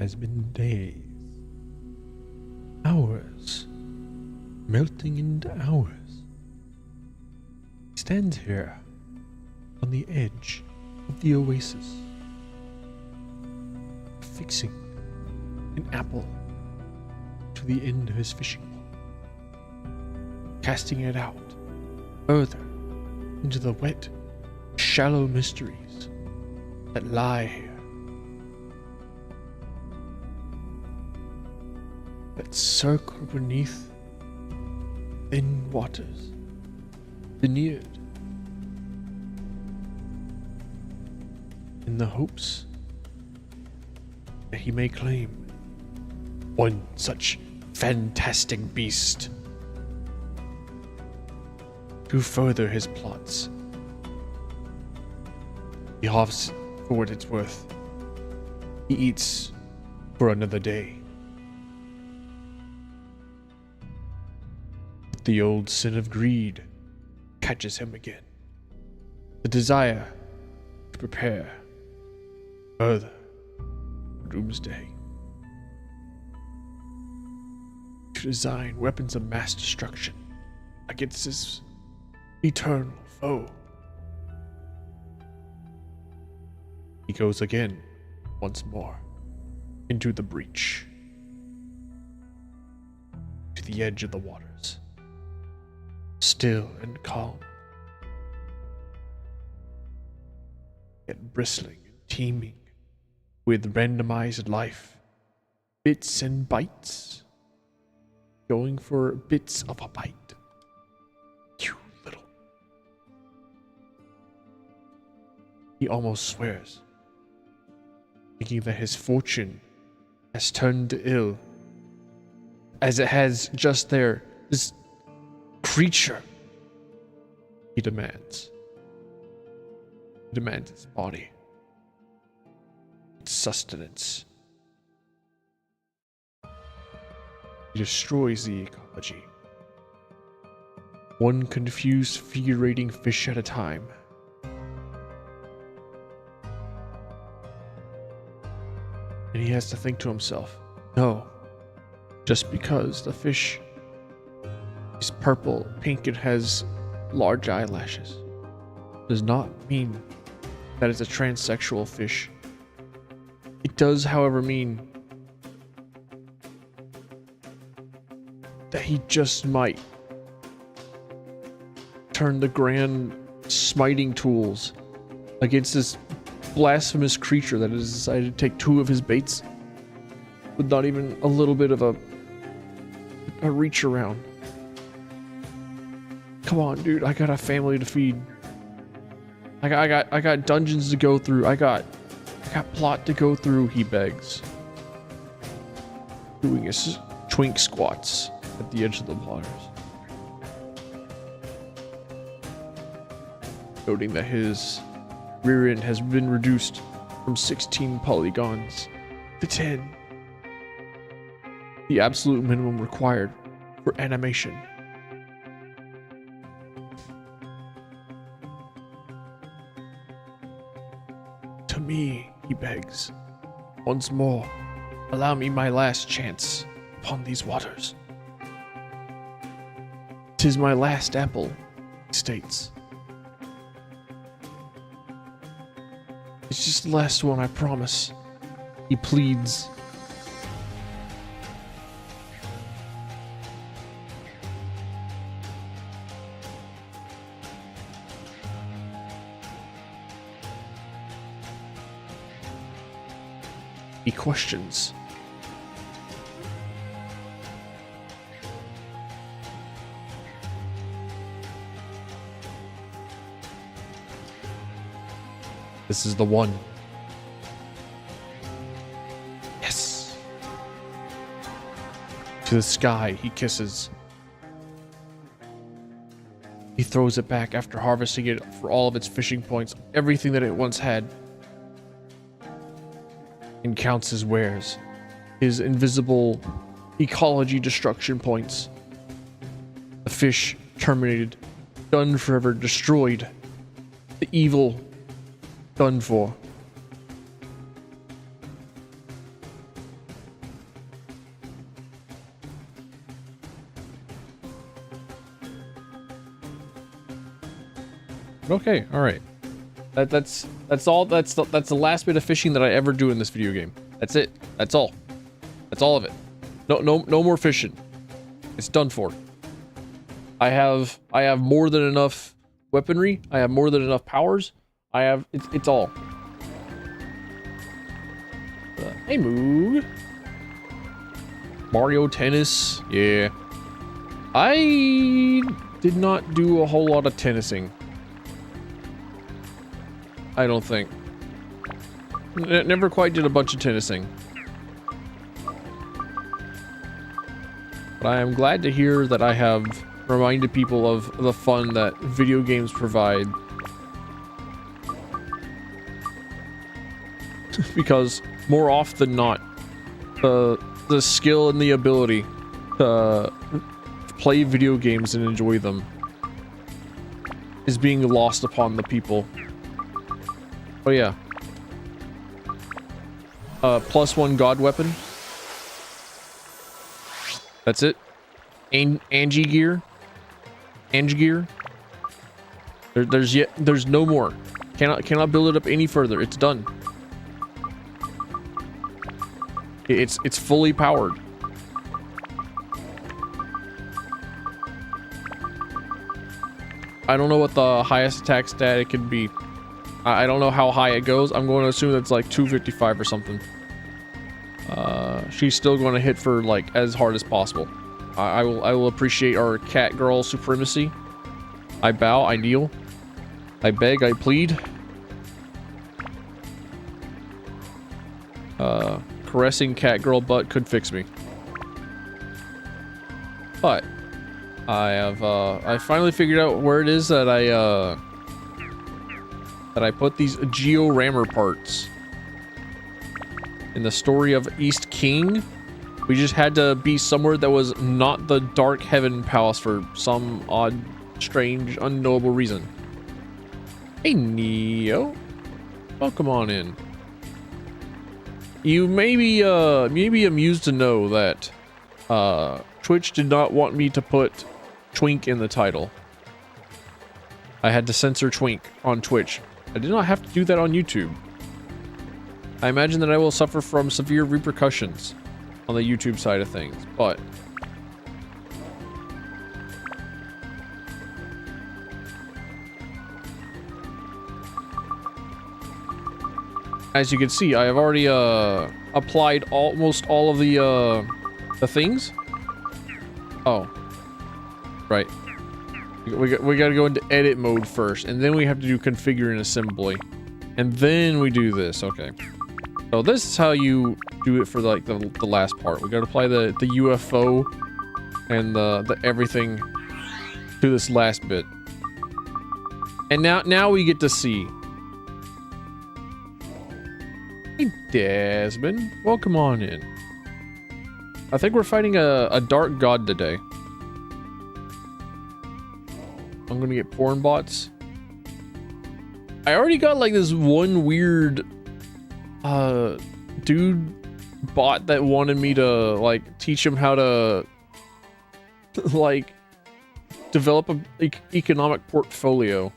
has been days, hours, melting into hours. He stands here on the edge of the oasis, fixing an apple to the end of his fishing pole, casting it out further into the wet, shallow mysteries that lie here, that circle beneath thin waters, veneered in the hopes that he may claim one such fantastic beast to further his plots. He hoffs for what it's worth. He eats for another day. But the old sin of greed catches him again. The desire to prepare further for doomsday. To design weapons of mass destruction against his eternal foe. He goes again, once more, into the breach, to the edge of the waters, still and calm, yet bristling and teeming with randomized life, bits and bites, going for bits of a bite. You little. He almost swears, thinking that his fortune has turned to ill, as it has just there, this creature. He demands its body, its sustenance. He destroys the ecology, one confused figurating fish at a time. And he has to think to himself, no, just because the fish is purple, pink, and has large eyelashes does not mean that it's a transsexual fish. It does, however, mean that he just might turn the grand smiting tools against this blasphemous creature that has decided to take two of his baits with not even a little bit of a reach around. Come on, dude, I got a family to feed. I got dungeons to go through. I got plot to go through, he begs, doing his twink squats at the edge of the waters, noting that his rear end has been reduced from 16 polygons to 10, the absolute minimum required for animation. To me, he begs, once more, allow me my last chance upon these waters. 'Tis my last apple, he states. It's just the last one, I promise, he pleads. He questions. This is the one. Yes. To the sky, he kisses. He throws it back after harvesting it for all of its fishing points, everything that it once had, and counts his wares, his invisible ecology destruction points. The fish terminated, done forever, destroyed. The evil done for. Okay, all right. That's all. That's the last bit of fishing that I ever do in this video game. That's it. That's all. That's all of it. No more fishing. It's done for. I have more than enough weaponry. I have more than enough powers. It's all. Hey, Moog. Mario Tennis. Yeah. I did not do a whole lot of tennising. I don't think. Never quite did a bunch of tennising. But I am glad to hear that I have reminded people of the fun that video games provide. Because more often than not, the skill and the ability to play video games and enjoy them is being lost upon the people. Oh yeah. +1 god weapon. That's it. Angie gear. Angie gear. There's no more. Cannot build it up any further. It's done. It's fully powered. I don't know what the highest attack stat it could be. I don't know how high it goes. I'm going to assume it's like 255 or something. She's still going to hit for like as hard as possible. I will appreciate our cat girl supremacy. I bow, I kneel. I beg, I plead. Caressing cat girl butt could fix me. But I finally figured out where it is that I put these georammer parts. In the story of East King, we just had to be somewhere that was not the Dark Heaven Palace for some odd, strange, unknowable reason. Hey, Neo. Welcome on in. You may be amused to know that Twitch did not want me to put Twink in the title. I had to censor Twink on Twitch. I did not have to do that on YouTube. I imagine that I will suffer from severe repercussions on the YouTube side of things, but as you can see, I have already applied almost all of the things. Oh, right. We gotta go into edit mode first, and then we have to do configure and assembly, and then we do this. Okay. So this is how you do it for like the last part. We gotta apply the UFO and the everything to this last bit. And now we get to see. Hey Desmond, welcome on in. I think we're fighting a dark god today. I'm gonna get porn bots. I already got like this one weird dude bot that wanted me to like teach him how to like develop a economic portfolio.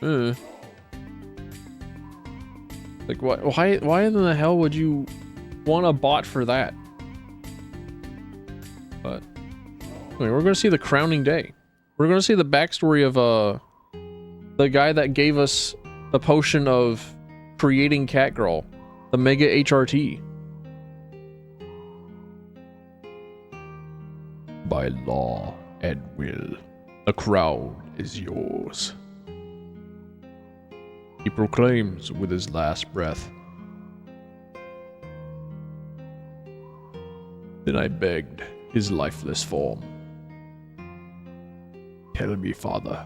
Like what? Why in the hell would you want a bot for that? But anyway, we're gonna see the crowning day. We're gonna see the backstory of the guy that gave us the potion of creating Catgirl, the Mega HRT. By law and will, the crown is yours. He proclaims with his last breath. Then I begged his lifeless form. Tell me, father,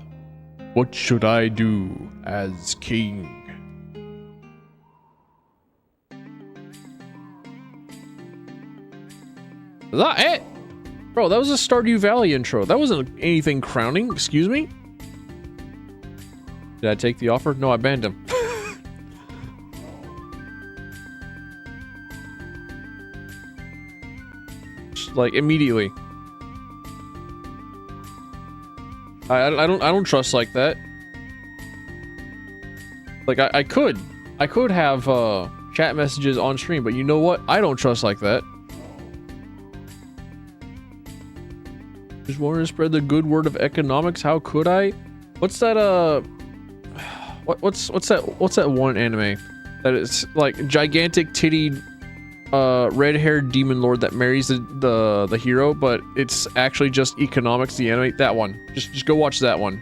what should I do as king? Is that it? Bro, that was a Stardew Valley intro. That wasn't anything crowning. Excuse me? Did I take the offer? No, I banned him. Just, like, immediately. I don't trust like that. Like I could have chat messages on stream, but you know what? I don't trust like that. Just wanted to spread the good word of economics. How could I? What's that? What's that one anime that is like gigantic titty, red-haired demon lord that marries the hero, but it's actually just economics. The anime, that one. Just go watch that one.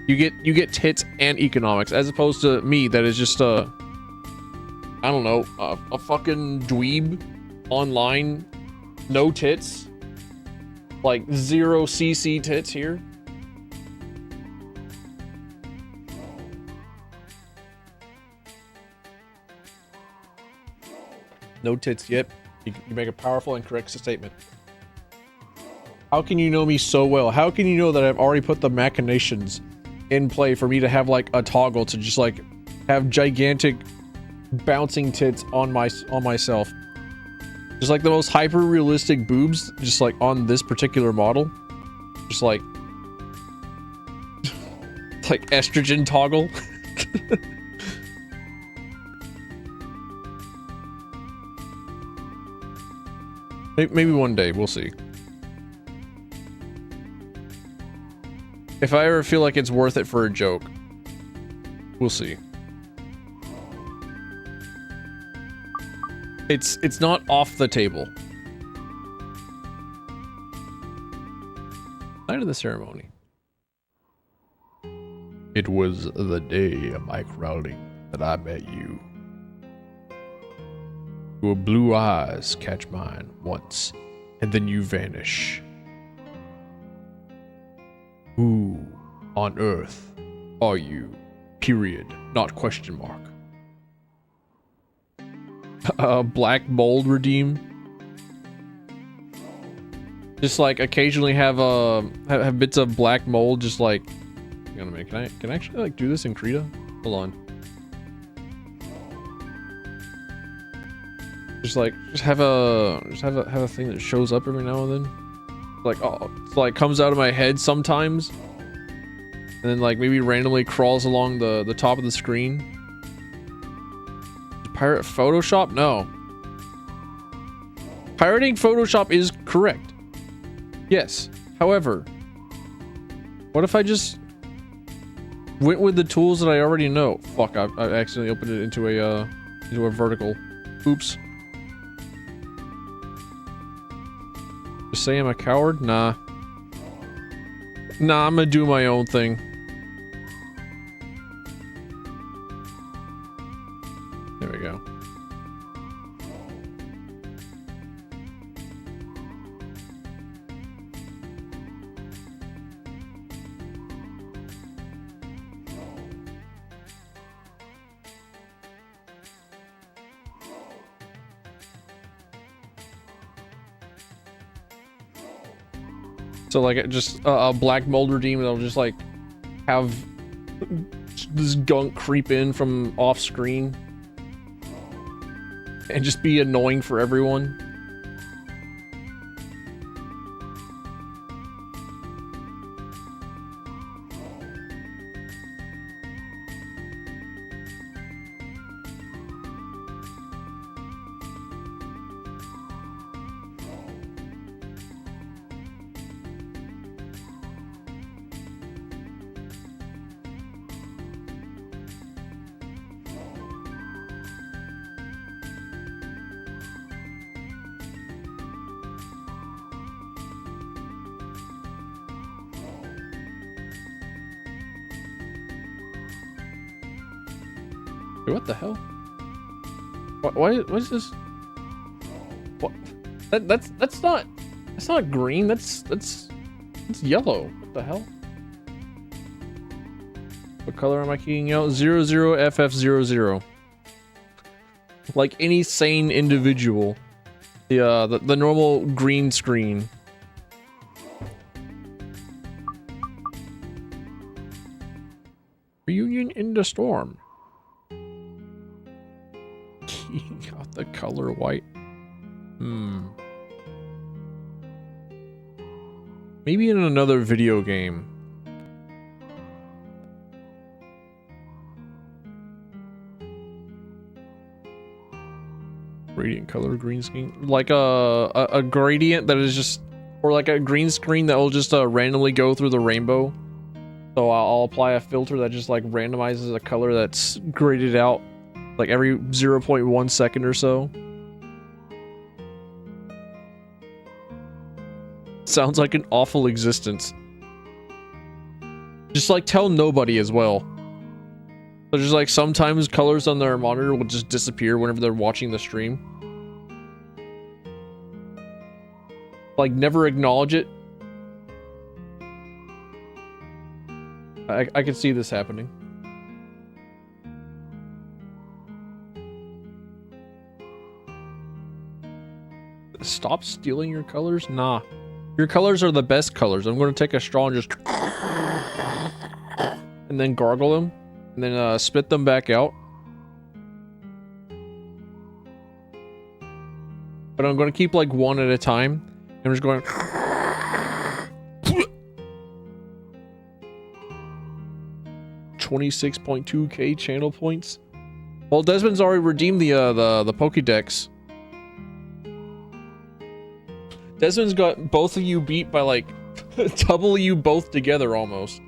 You get tits and economics, as opposed to me that is just I don't know, a fucking dweeb online, no tits. Like 0cc tits here. No tits yet. You make a powerful and correct statement. How can you know me so well? How can you know that I've already put the machinations in play for me to have like a toggle to just like have gigantic bouncing tits on myself? Just like the most hyper realistic boobs, just like on this particular model. Just like estrogen toggle. Maybe one day, we'll see. If I ever feel like it's worth it for a joke, we'll see. It's not off the table. Night of the ceremony. It was the day of my crowning that I met you. Your blue eyes catch mine once, and then you vanish. Who on earth are you? Period. Not question mark. Black mold redeem. Just like occasionally have have bits of black mold. Just like, can I actually like do this in Krita? Hold on. Just have a thing that shows up every now and then. Like, oh, it's like comes out of my head sometimes, and then like maybe randomly crawls along the top of the screen. Pirate Photoshop? No. Pirating Photoshop is correct. Yes. However, what if I just went with the tools that I already know? Fuck, I accidentally opened it into a vertical. Oops. Just say I'm a coward? Nah. Nah, I'm gonna do my own thing. There we go. So like just a black mold redeem, that'll just like have this gunk creep in from off screen and just be annoying for everyone. Wait, what the hell? What is this? What? That's not green. That's yellow. What the hell? What color am I keying out? 00FF00. Like any sane individual. The normal green screen. Reunion in the storm. Keying out the color white. Maybe in another video game. gradient color green screen, like a gradient that is just, or like a green screen that will just randomly go through the rainbow. So I'll apply a filter that just like randomizes a color that's graded out like every 0.1 second or so. Sounds like an awful existence. Just like tell nobody as well. So just like sometimes colors on their monitor will just disappear whenever they're watching the stream. Like never acknowledge it. I can see this happening. Stop stealing your colors? Nah. Your colors are the best colors. I'm going to take a straw and just... and then gargle them. And then spit them back out. But I'm going to keep like one at a time. I'm just going... 26.2k channel points. Well, Desmond's already redeemed the Pokédex. Desmond's got both of you beat by like double you both together almost.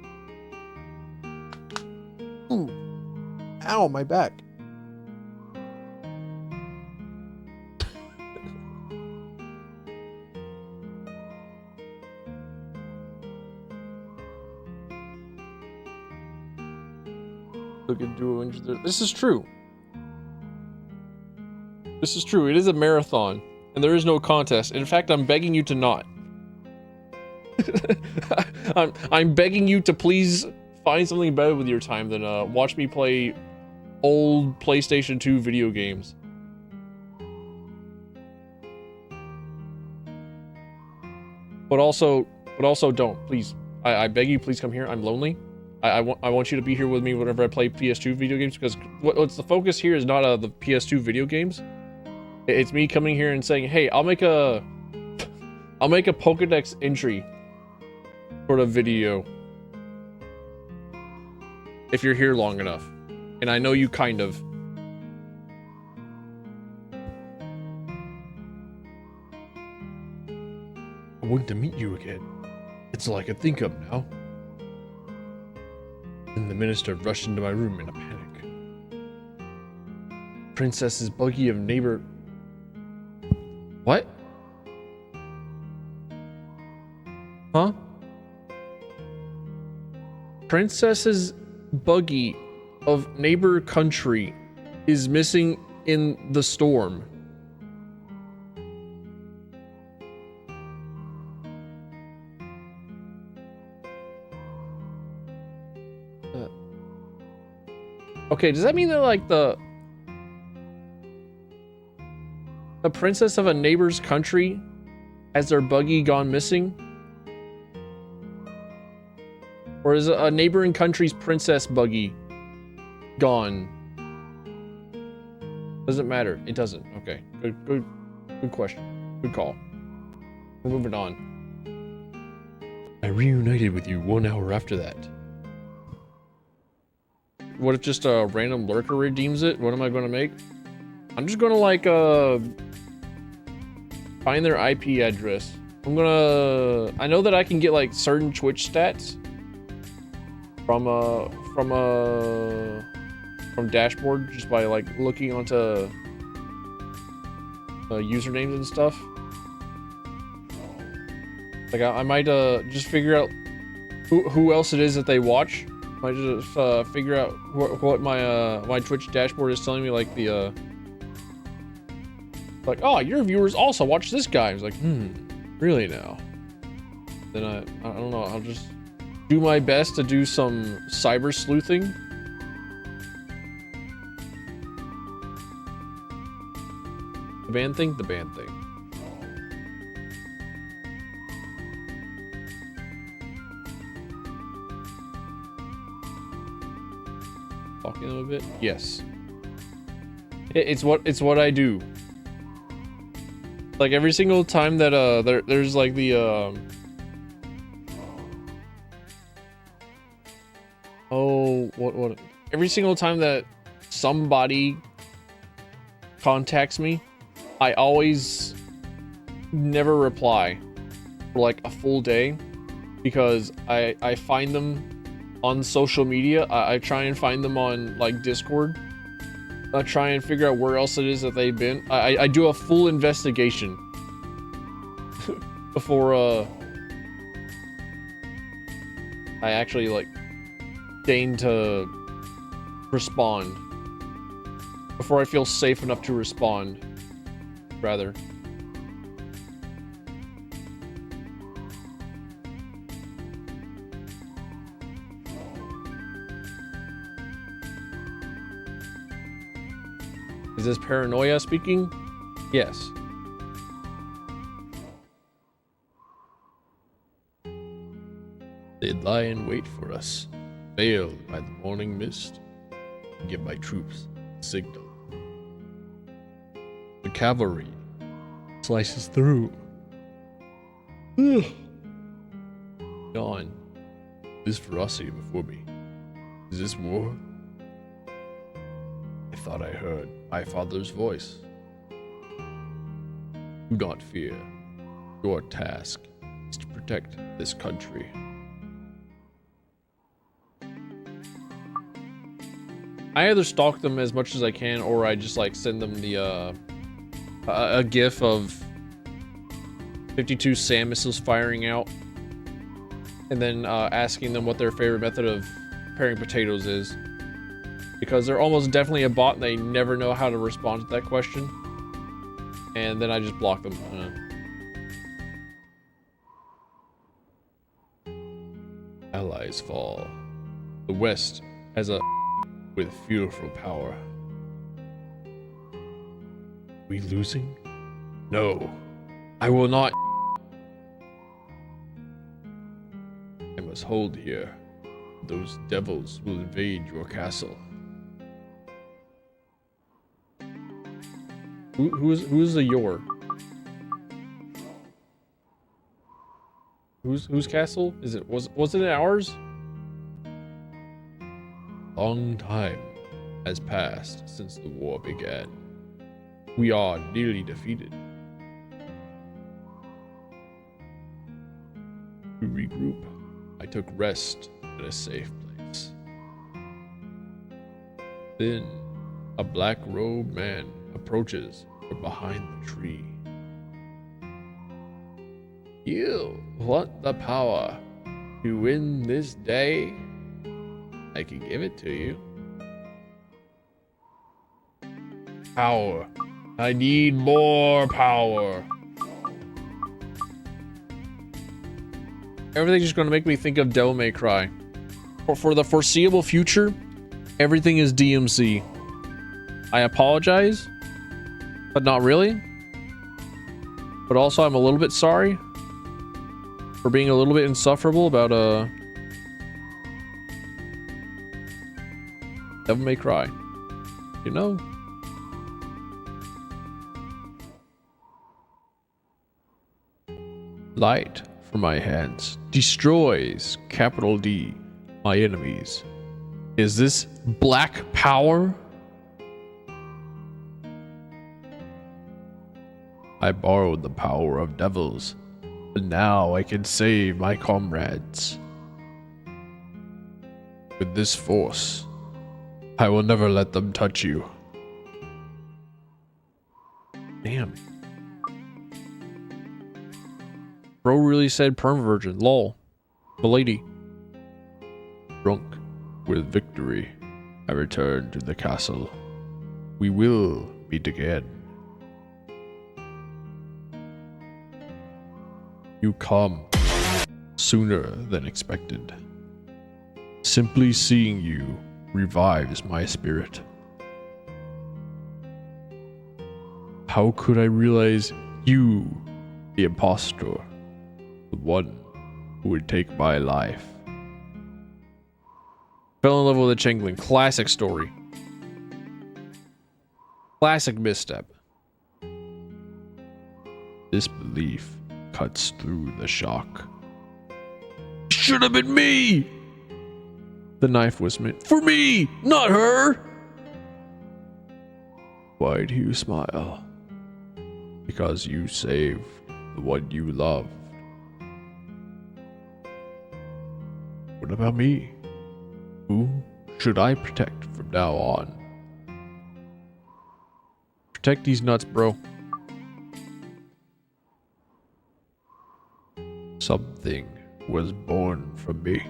Ooh. Ow, my back. Look at Duo. This is true. This is true. It is a marathon, and there is no contest. In fact, I'm begging you to not. I'm begging you to please find something better with your time than watch me play old PlayStation 2 video games. But also don't, please. I beg you, please come here. I'm lonely. I want you to be here with me whenever I play PS2 video games, because what's the focus here is not the PS2 video games. It's me coming here and saying, hey, I'll make a Pokédex entry sort of video if you're here long enough. And I know you kind of. I want to meet you again. It's all I can think of now. Then the minister rushed into my room in a panic. Princess's buggy of neighbor... What? Huh? Princess's buggy of neighbor country is missing in the storm. Okay, does that mean that like the princess of a neighbor's country has their buggy gone missing? Or is a neighboring country's princess buggy gone? Doesn't matter. It doesn't. Okay. Good question. Good call. We're moving on. I reunited with you 1 hour after that. What if just a random lurker redeems it? What am I going to make? I'm just going to like find their IP address. I know that I can get like certain Twitch stats from dashboard just by like looking onto usernames and stuff. Like I might just figure out who else it is that they watch. I just figure out what my my Twitch dashboard is telling me, like the like, oh, your viewers also watch this guy. I was like, really now? Then I don't know. I'll just do my best to do some cyber sleuthing. The band thing. Talking a little bit. Yes. It's what I do. Like every single time that there's like the every single time that somebody contacts me I always never reply for like a full day because I find them on social media. I try and find them on like Discord. I try and figure out where else it is that they've been. I do a full investigation before I actually like deign to respond. Before I feel safe enough to respond, rather. Is this paranoia speaking? Yes. They'd lie in wait for us, veiled by the morning mist, and give my troops a signal. The cavalry slices through. Dawn. This ferocity before me. Is this war? I thought I heard my father's voice. Do not fear. Your task is to protect this country. I either stalk them as much as I can, or I just like send them the a gif of 52 SAM missiles firing out, and then asking them what their favorite method of preparing potatoes is. Because they're almost definitely a bot and they never know how to respond to that question. And then I just block them. Allies fall. The West has a with fearful power. We losing? No. I will not. I must hold here. Those devils will invade your castle. Who's the your? Whose castle is it? Was it ours? Long time has passed since the war began. We are nearly defeated. To regroup, I took rest at a safe place. Then, a black-robed man approaches from behind the tree. You want the power to win this day? I can give it to you. Power. I need more power. Everything's just going to make me think of Devil May Cry. For the foreseeable future, everything is DMC. I apologize, but not really. But also, I'm a little bit sorry for being a little bit insufferable about Devil May Cry. You know? Light from my hands destroys, capital D, my enemies. Is this black power? I borrowed the power of devils, but now I can save my comrades. With this force, I will never let them touch you. Damn. Bro really said perm virgin. Lol. Milady. Drunk with victory, I return to the castle. We will meet again. You come sooner than expected. Simply seeing you revives my spirit. How could I realize you, the impostor, the one who would take my life? Fell in love with a changeling. Classic story. Classic misstep. Disbelief cuts through the shock. Should have been me! The knife was meant for me, not her! Why do you smile? Because you saved the one you loved. What about me? Who should I protect from now on? Protect these nuts, bro. Something was born from me.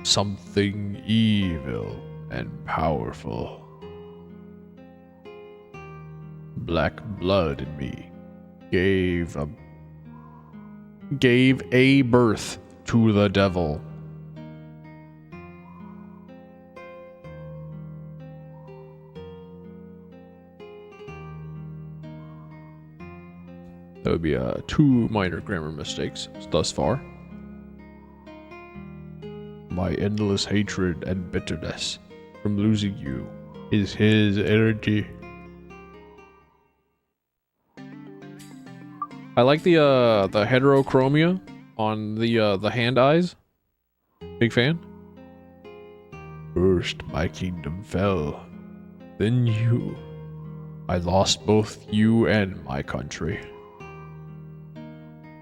Something evil and powerful. Black blood in me gave a birth to the devil. That would be 2 minor grammar mistakes thus far. My endless hatred and bitterness from losing you is his energy. I like the heterochromia on the hand eyes. Big fan. First my kingdom fell, then you. I lost both you and my country.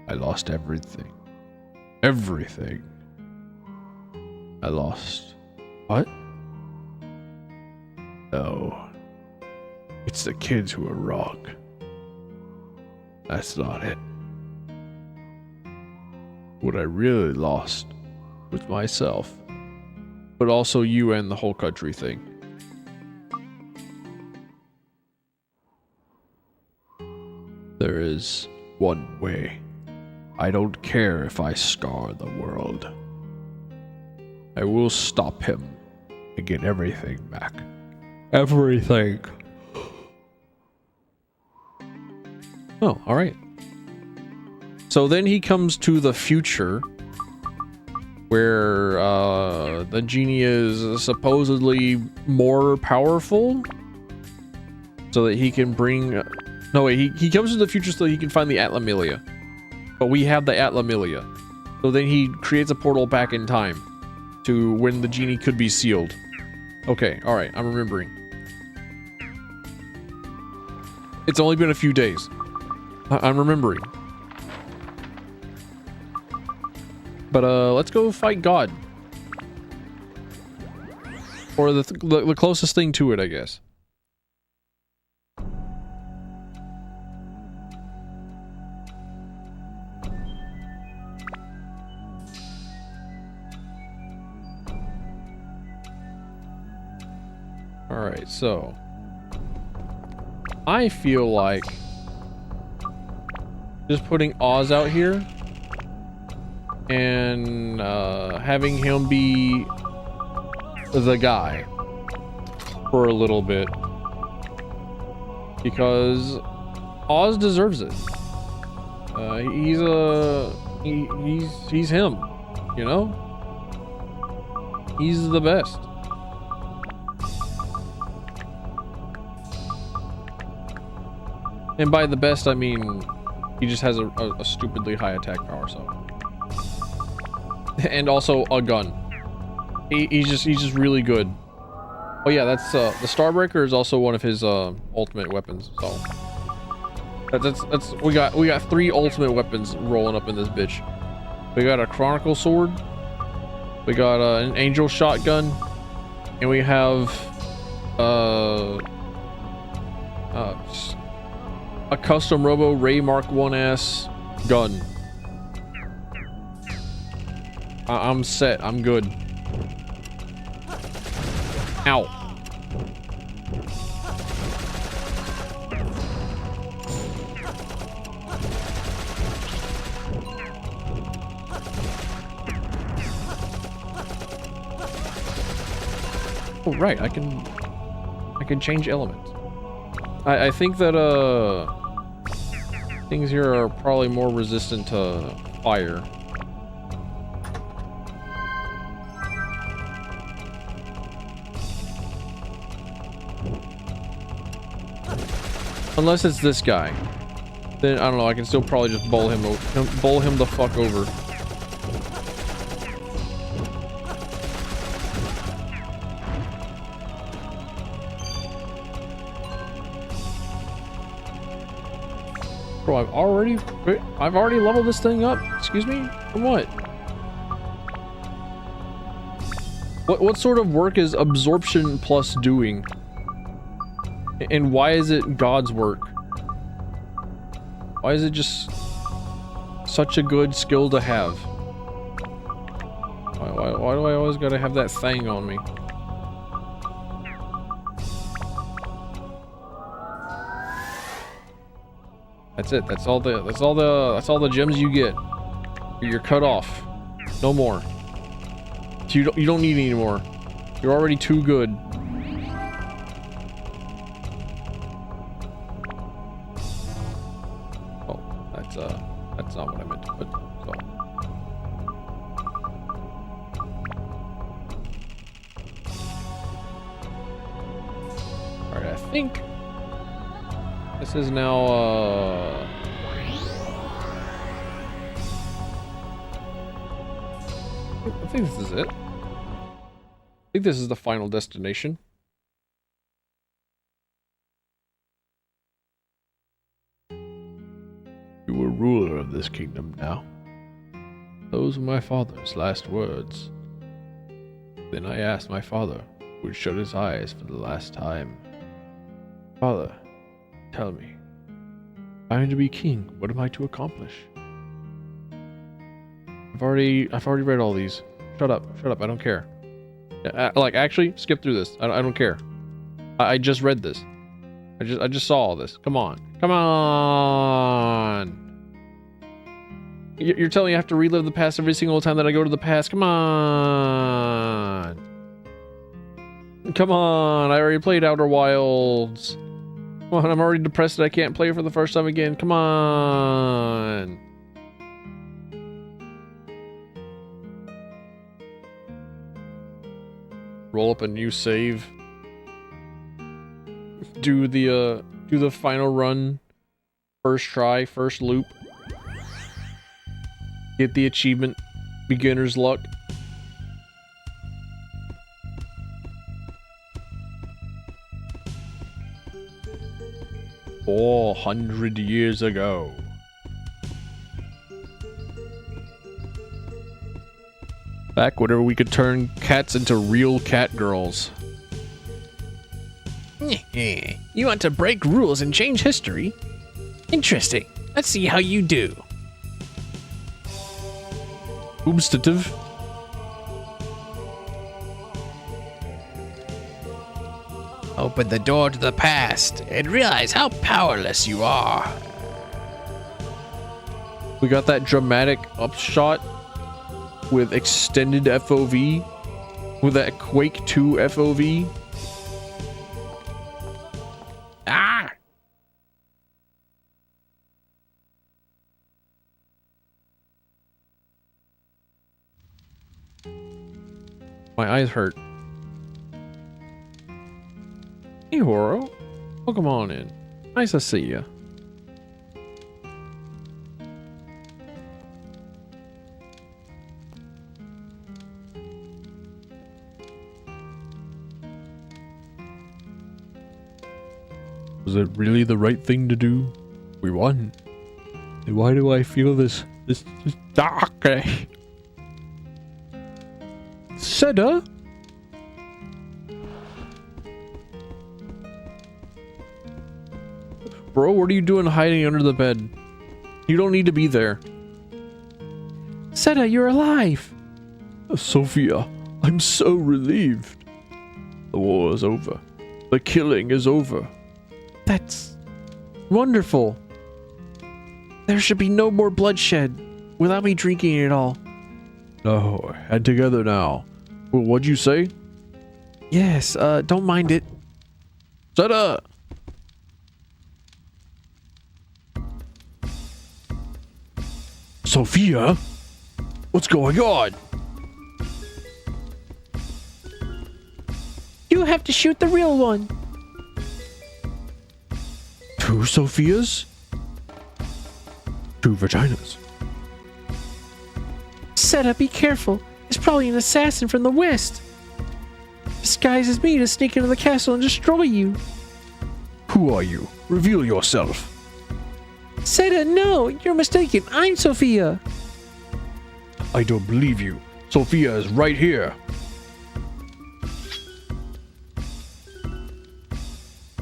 I lost everything. Everything. I lost... What? No. It's the kids who are wrong. That's not it. What I really lost was myself. But also you and the whole country thing. There is one way. I don't care if I scar the world. I will stop him and get everything back. Everything. Oh, alright. So then he comes to the future where the genie is supposedly more powerful so that he can bring... No, wait, he comes to the future so he can find the Atlamilia. But we have the Atlamilia. So then he creates a portal back in time to when the genie could be sealed. Okay, alright, I'm remembering. It's only been a few days. I'm remembering. But let's go fight God. Or the closest thing to it, I guess. Alright, so I feel like just putting Oz out here and having him be the guy for a little bit, because Oz deserves it. He's him, you know? He's the best. And by the best, I mean he just has a stupidly high attack power, so. And also a gun. He's just really good. Oh yeah, that's the Starbreaker is also one of his ultimate weapons. So that's we got 3 ultimate weapons rolling up in this bitch. We got a Chronicle Sword, we got an Angel Shotgun, and we have a custom Robo Ray Mark 1S gun. I'm set. I'm good. Ow. Oh, right. I can change elements. I think that things here are probably more resistant to fire. Unless it's this guy. Then I don't know, I can still probably just bowl him the fuck over. Bro, I've already leveled this thing up. Excuse me? From what? What sort of work is absorption plus doing? And why is it God's work? Why is it just such a good skill to have? Why do I always gotta have that thing on me? That's it. That's all the gems you get. You're cut off. No more. You don't need any more. You're already too good. Oh, that's not what I meant to put. So. Alright, I think this is now I think this is it. I think this is the final destination. You are ruler of this kingdom now. Those were my father's last words. Then I asked my father, who had shut his eyes for the last time. Father, tell me, if I am to be king, what am I to accomplish? I've already read all these. Shut up, I don't care. Like, actually, skip through this. I don't care. I just read this. I just saw all this. Come on. Come on! You're telling me I have to relive the past every single time that I go to the past? Come on! Come on! I already played Outer Wilds. Come on, I'm already depressed that I can't play for the first time again. Come on! Roll up a new save. Do the final run. First try, first loop. Get the achievement. Beginner's luck. "400 years ago. Back whenever we could turn cats into real cat girls. You want to break rules and change history? Interesting. Let's see how you do. Substantive. Open the door to the past and realize how powerless you are. We got that dramatic upshot with extended FOV. With that Quake 2 FOV. Ah! My eyes hurt. Hey, Horo. Welcome on in. Nice to see you. Was it really the right thing to do? We won. And why do I feel this dark? Seda? Bro, what are you doing hiding under the bed? You don't need to be there. Seda, you're alive! Sophia, I'm so relieved. The war is over. The killing is over. That's wonderful. There should be no more bloodshed without me drinking it all. No, head together now. Well, what'd you say? Yes, don't mind it. Shut up! Sophia? What's going on? You have to shoot the real one. 2 Sophias? 2 vaginas. Seda, be careful. It's probably an assassin from the west. Disguised as me to sneak into the castle and destroy you. Who are you? Reveal yourself. Seda, no, you're mistaken. I'm Sophia. I don't believe you. Sophia is right here.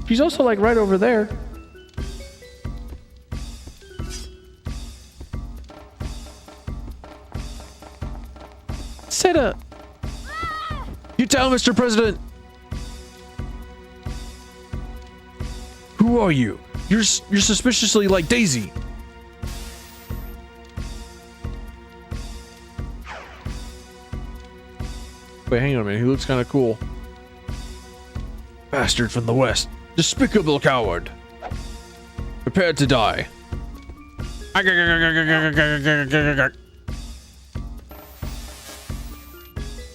She's also like right over there. Seda. You tell, Mr. President. Who are you? You're suspiciously like Daisy. Wait, hang on a minute. He looks kind of cool. Bastard from the West. Despicable coward. Prepare to die.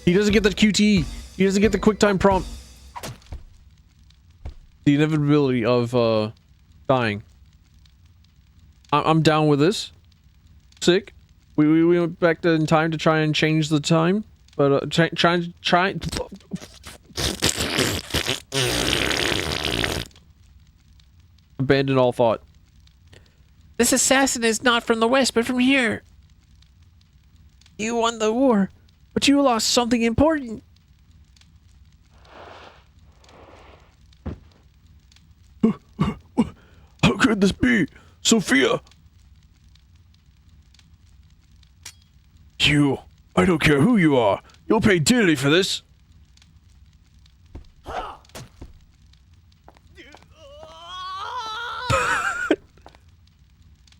He doesn't get the QTE. He doesn't get the QuickTime prompt. The inevitability of dying. I'm down with this. Sick. We went back in time to try and change the time, but try. Abandon all thought. This assassin is not from the West, but from here. You won the war, but you lost something important. How could this be? Sophia! You, I don't care who you are. You'll pay dearly for this.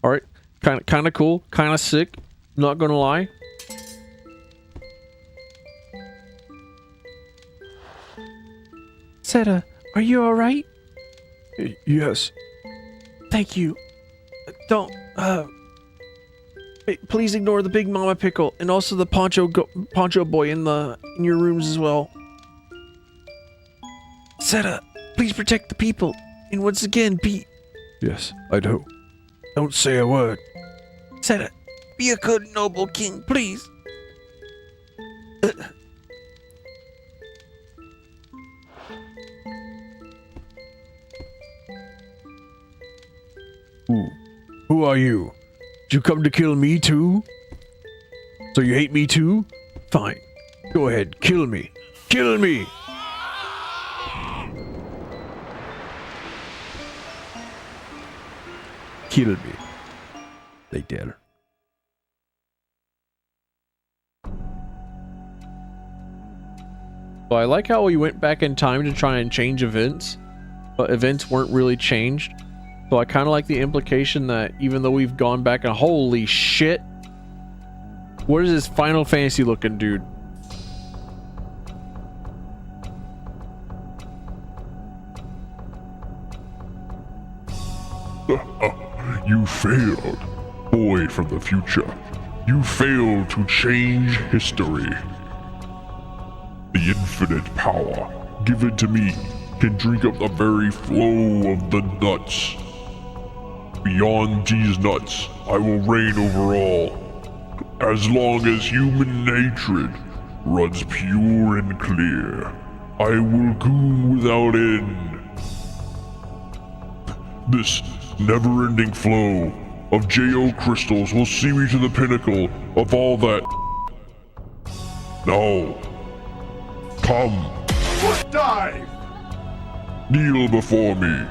All right, kind of cool, kind of sick. Not gonna lie. Seda, are you all right? Yes. Thank you. Don't please ignore the Big Mama Pickle and also the Poncho boy in your rooms as well. Seda, please protect the people and once again be. Yes, I do. Don't say a word. Seda, be a good noble king, please. Who are you? Did you come to kill me too? So you hate me too? Fine. Go ahead, kill me. Kill me! Kill me. They dare. So I like how we went back in time to try and change events, but events weren't really changed. So I kind of like the implication that even though we've gone back and holy shit, what is this Final Fantasy looking dude? You failed, boy from the future. You failed to change history. The infinite power given to me can drink up the very flow of the nuts. Beyond these nuts, I will reign over all. As long as human hatred runs pure and clear, I will goon without end. This never-ending flow of JO crystals will see me to the pinnacle of all that. Now, come. Foot dive! Kneel before me.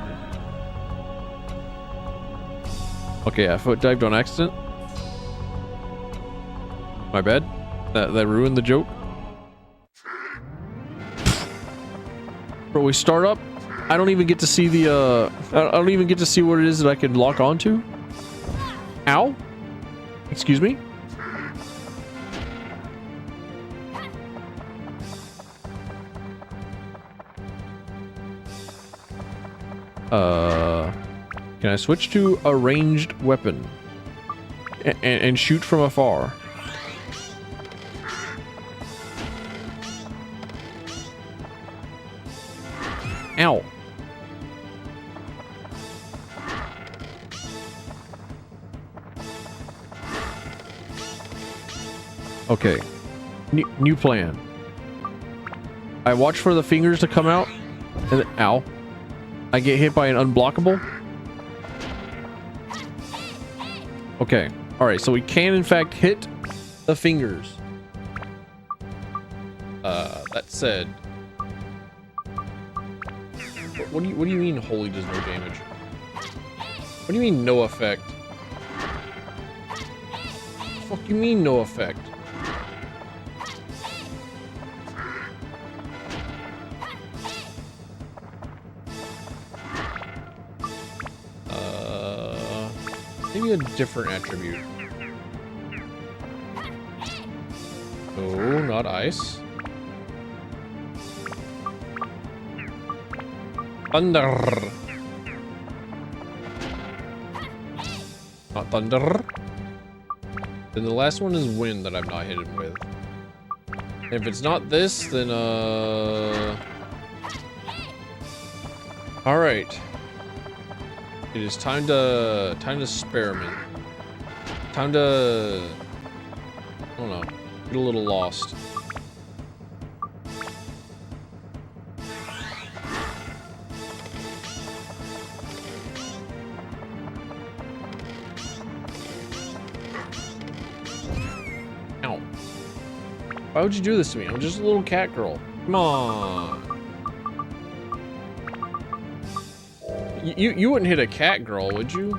Okay, I foot dived on accident. My bad. That ruined the joke. Bro, we start up. I don't even get to see the I don't even get to see what it is that I can lock onto. Ow. Excuse me. Can I switch to a ranged weapon and shoot from afar? Ow. Okay. New plan. I watch for the fingers to come out and then, ow. I get hit by an unblockable. Okay. All right. So we can in fact hit the fingers. That said, what do you mean holy does no damage? What do you mean no effect? What the fuck you mean no effect? Maybe a different attribute. No, not ice. Thunder. Not thunder. Then the last one is wind that I've not hit him with. And if it's not this, then all right. It is time to experiment. Time to, I don't know, get a little lost. Ow. Why would you do this to me? I'm just a little cat girl. Come on. You wouldn't hit a cat girl, would you?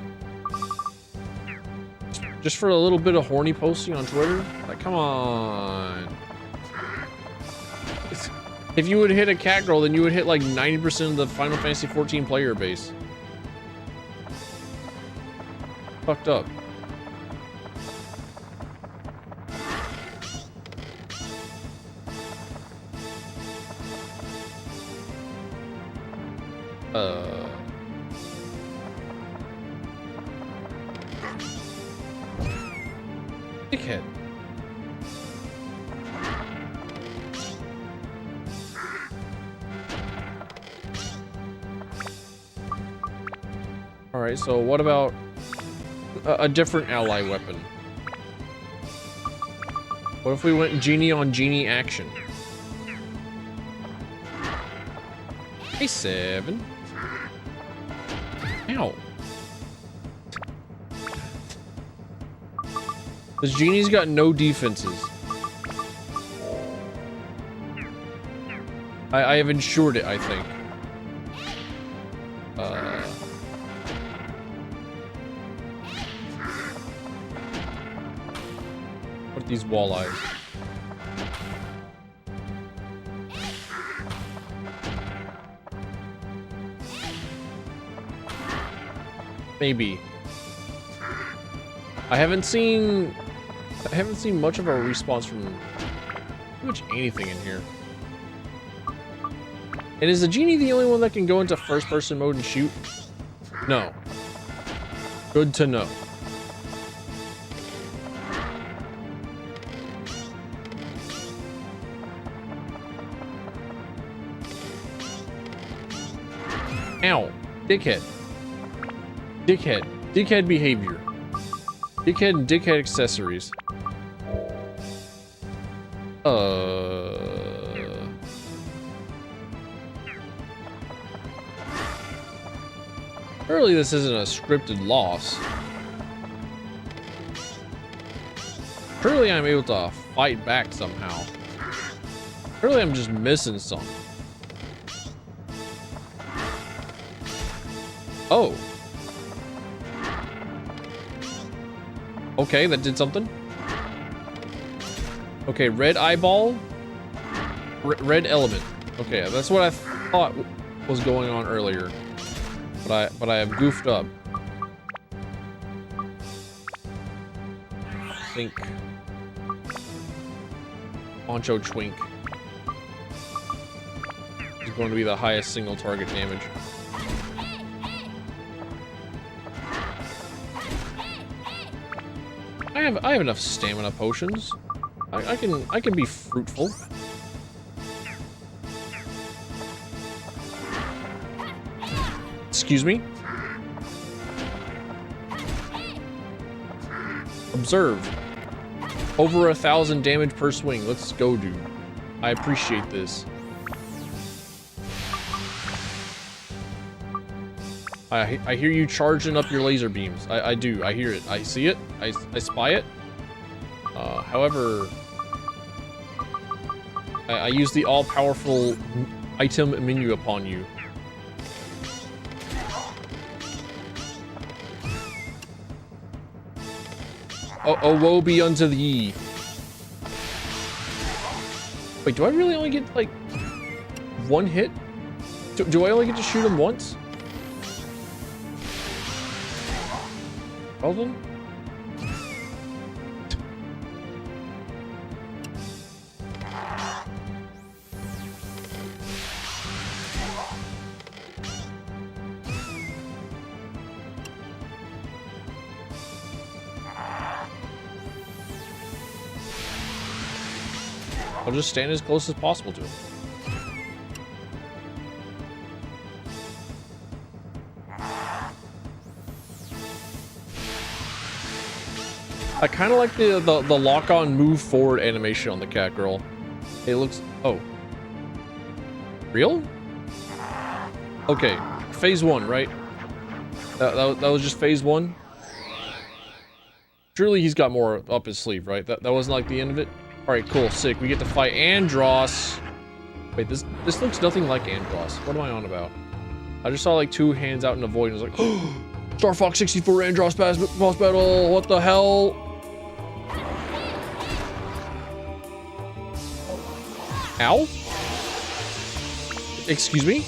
Just for a little bit of horny posting on Twitter? Like, come on. If you would hit a cat girl, then you would hit like 90% of the Final Fantasy 14 player base. Fucked up. Dickhead. All right, so what about a different ally weapon? What if we went genie on genie action? Hey, 7. Ow. This genie's got no defenses. I have ensured it, I think. What are these walleyes? Maybe. I haven't seen much of a response from pretty much anything in here. And is the genie the only one that can go into first-person mode and shoot? No. Good to know. Ow. Dickhead. Dickhead. Dickhead behavior. Dickhead and dickhead accessories. Surely this isn't a scripted loss. Surely I'm able to fight back somehow. Surely I'm just missing something. Oh. Okay, that did something. Okay, red eyeball. Red element. Okay, that's what I thought was going on earlier. But I have goofed up. I think Poncho Twink is going to be the highest single target damage. I have enough stamina potions. I can be fruitful. Excuse me. Observe. Over 1,000 damage per swing. Let's go, dude. I appreciate this. I hear you charging up your laser beams. I do. I hear it. I see it. I spy it. However, I use the all-powerful item menu upon you. Oh, woe be unto thee. Wait, do I really only get, like, one hit? Do I only get to shoot him once? Well then. I'll just stand as close as possible to him. I kind of like the lock-on move forward animation on the cat girl. It looks... Oh. Real? Okay. Phase 1, right? That was just phase 1? Surely he's got more up his sleeve, right? That wasn't like the end of it? Alright, cool, sick. We get to fight Andross. Wait, this looks nothing like Andross. What am I on about? I just saw like 2 hands out in the void and was like, oh, Star Fox 64 Andross boss battle, what the hell? Ow? Excuse me?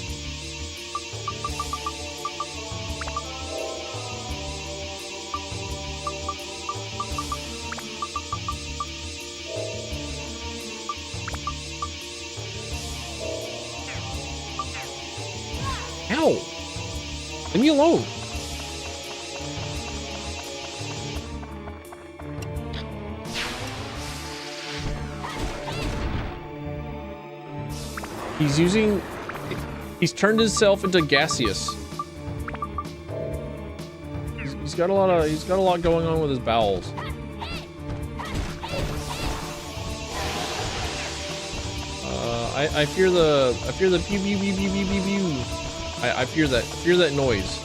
Ow! Leave me alone. He's turned himself into gaseous. He's got a lot going on with his bowels. I fear the pew pew pew pew pew pew pew. I fear that noise.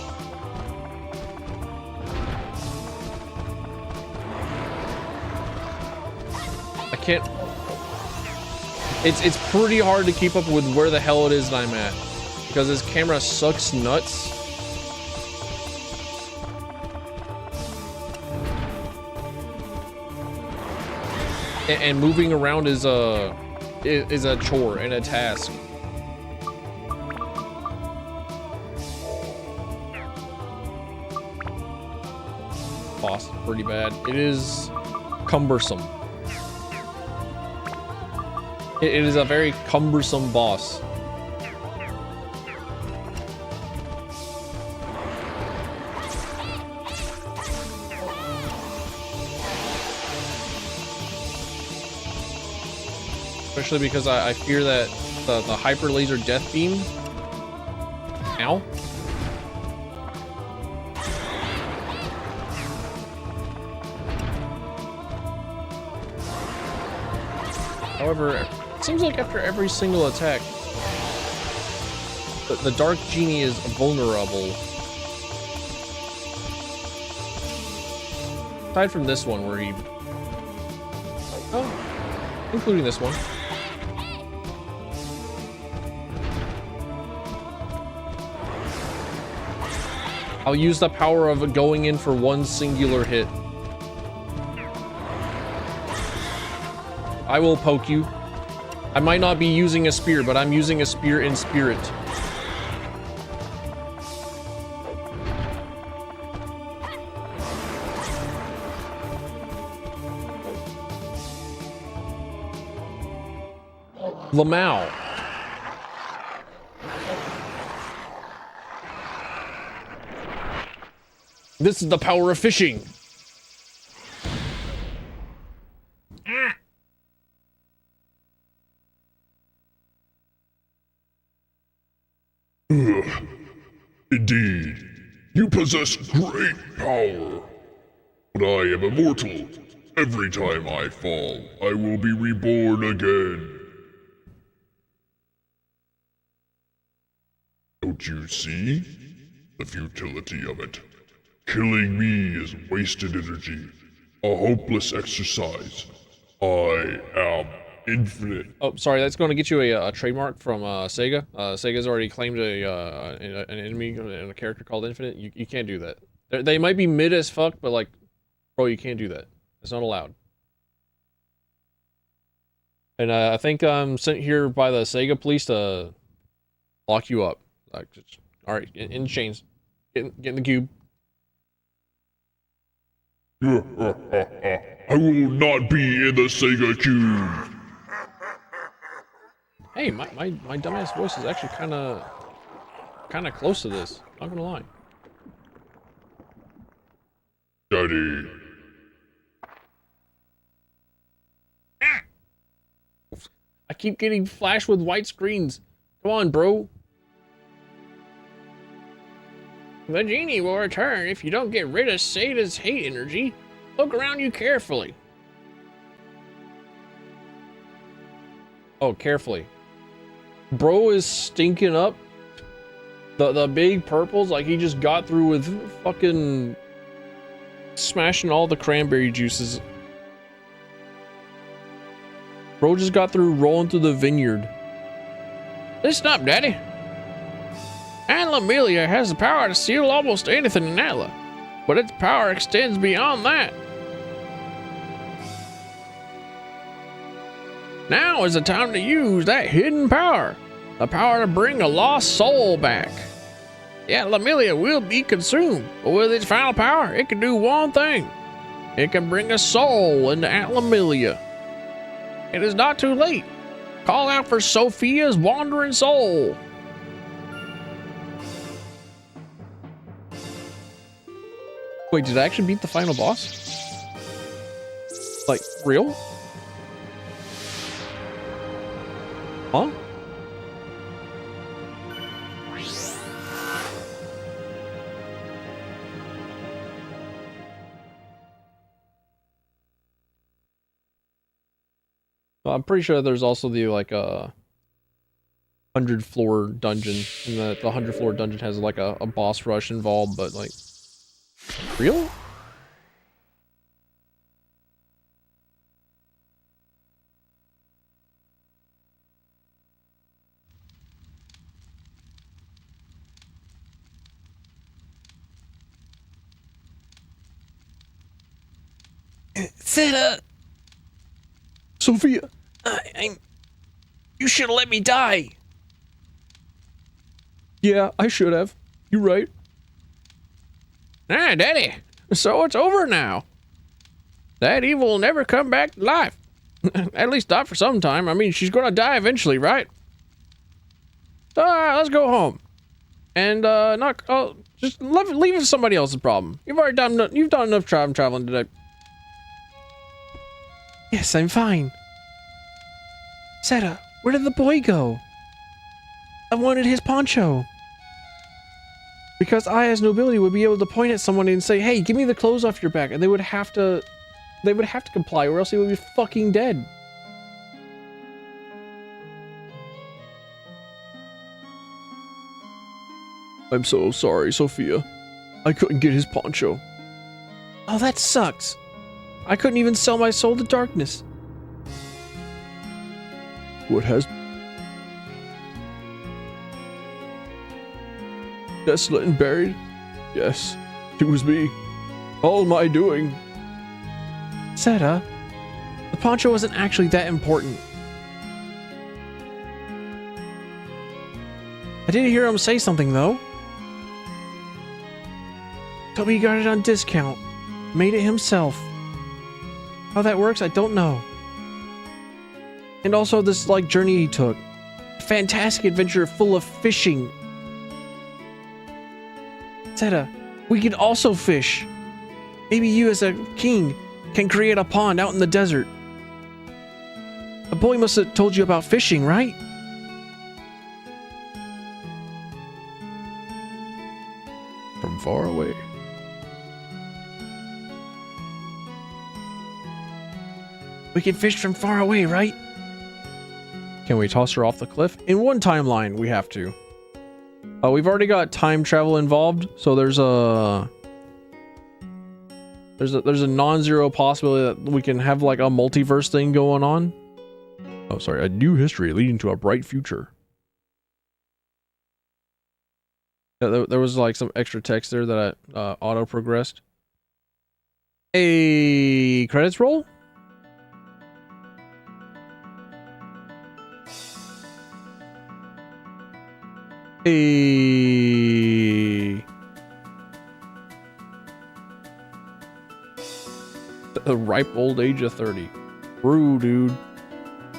I can't. It's pretty hard to keep up with where the hell it is that I'm at because this camera sucks nuts. And moving around is a chore and a task. Boss, pretty bad. It is cumbersome. It is a very cumbersome boss. Especially because I fear that the hyper laser death beam. Ow. However, it seems like after every single attack, the Dark Genie is vulnerable. Aside from this one where he... Oh, including this one. I'll use the power of going in for one singular hit. I will poke you. I might not be using a spear, but I'm using a spear in spirit. Lamau. This is the power of fishing. Indeed, you possess great power. But I am immortal. Every time I fall, I will be reborn again. Don't you see the futility of it? Killing me is wasted energy. a hopeless exercise. I am infinite. Oh, sorry, that's going to get you a trademark from Sega. Sega's already claimed an enemy and a character called Infinite. You can't do that. They might be mid as fuck, but like, bro, you can't do that. It's not allowed. And I think I'm sent here by the Sega police to lock you up. Like, just, all right, in chains. Get in the cube. I will not be in the Sega Cube. Hey, my dumbass voice is actually kind of close to this. Not gonna lie. Daddy. I keep getting flashed with white screens. Come on, bro. The genie will return if you don't get rid of Sata's hate energy. Look around you carefully. Oh, carefully. Bro is stinking up. The big purples, like he just got through with fucking smashing all the cranberry juices. Bro just got through rolling through the vineyard. Listen up, Daddy. Anna Amelia has the power to seal almost anything in Atla, but its power extends beyond that. Now is the time to use that hidden power. The power to bring a lost soul back. Yeah, Amelia will be consumed, but with its final power, it can do one thing. It can bring a soul into Amelia. It is not too late. Call out for Sophia's wandering soul. Wait, did I actually beat the final boss? Like, real? Huh? Well, I'm pretty sure there's also the, like, 100 floor dungeon, and the 100 floor dungeon has, like, a boss rush involved, but, like, real? Theta! Sophia! You should have let me die! Yeah, I should have. You're right. Ah, Daddy! So it's over now. That evil will never come back to life. At least not for some time. I mean, she's gonna die eventually, right? Let's go home. And, just leave it to somebody else's problem. You've done enough traveling today. Yes, I'm fine. Seta, where did the boy go? I wanted his poncho. Because I, as nobility, would be able to point at someone and say, hey, give me the clothes off your back. And they would have to comply, or else they would be fucking dead. I'm so sorry, Sophia. I couldn't get his poncho. Oh, that sucks. I couldn't even sell my soul to darkness. What has... desolate and buried? Yes, it was me. All my doing. Seta, the poncho wasn't actually that important. I did hear him say something, though. Told me he got it on discount. Made it himself. How that works, I don't know. And also this, like, journey he took. Fantastic adventure full of fishing. Seta, we can also fish. Maybe you as a king can create a pond out in the desert. A boy must have told you about fishing, right? From far away. We can fish from far away, right? Can we toss her off the cliff? In one timeline, we have to. We've already got time travel involved, so there's There's a non-zero possibility that we can have like a multiverse thing going on. Oh, sorry. A new history leading to a bright future. Yeah, there was like some extra text there that I auto progressed. Hey, credits roll? Hey. The ripe old age of 30. True, dude.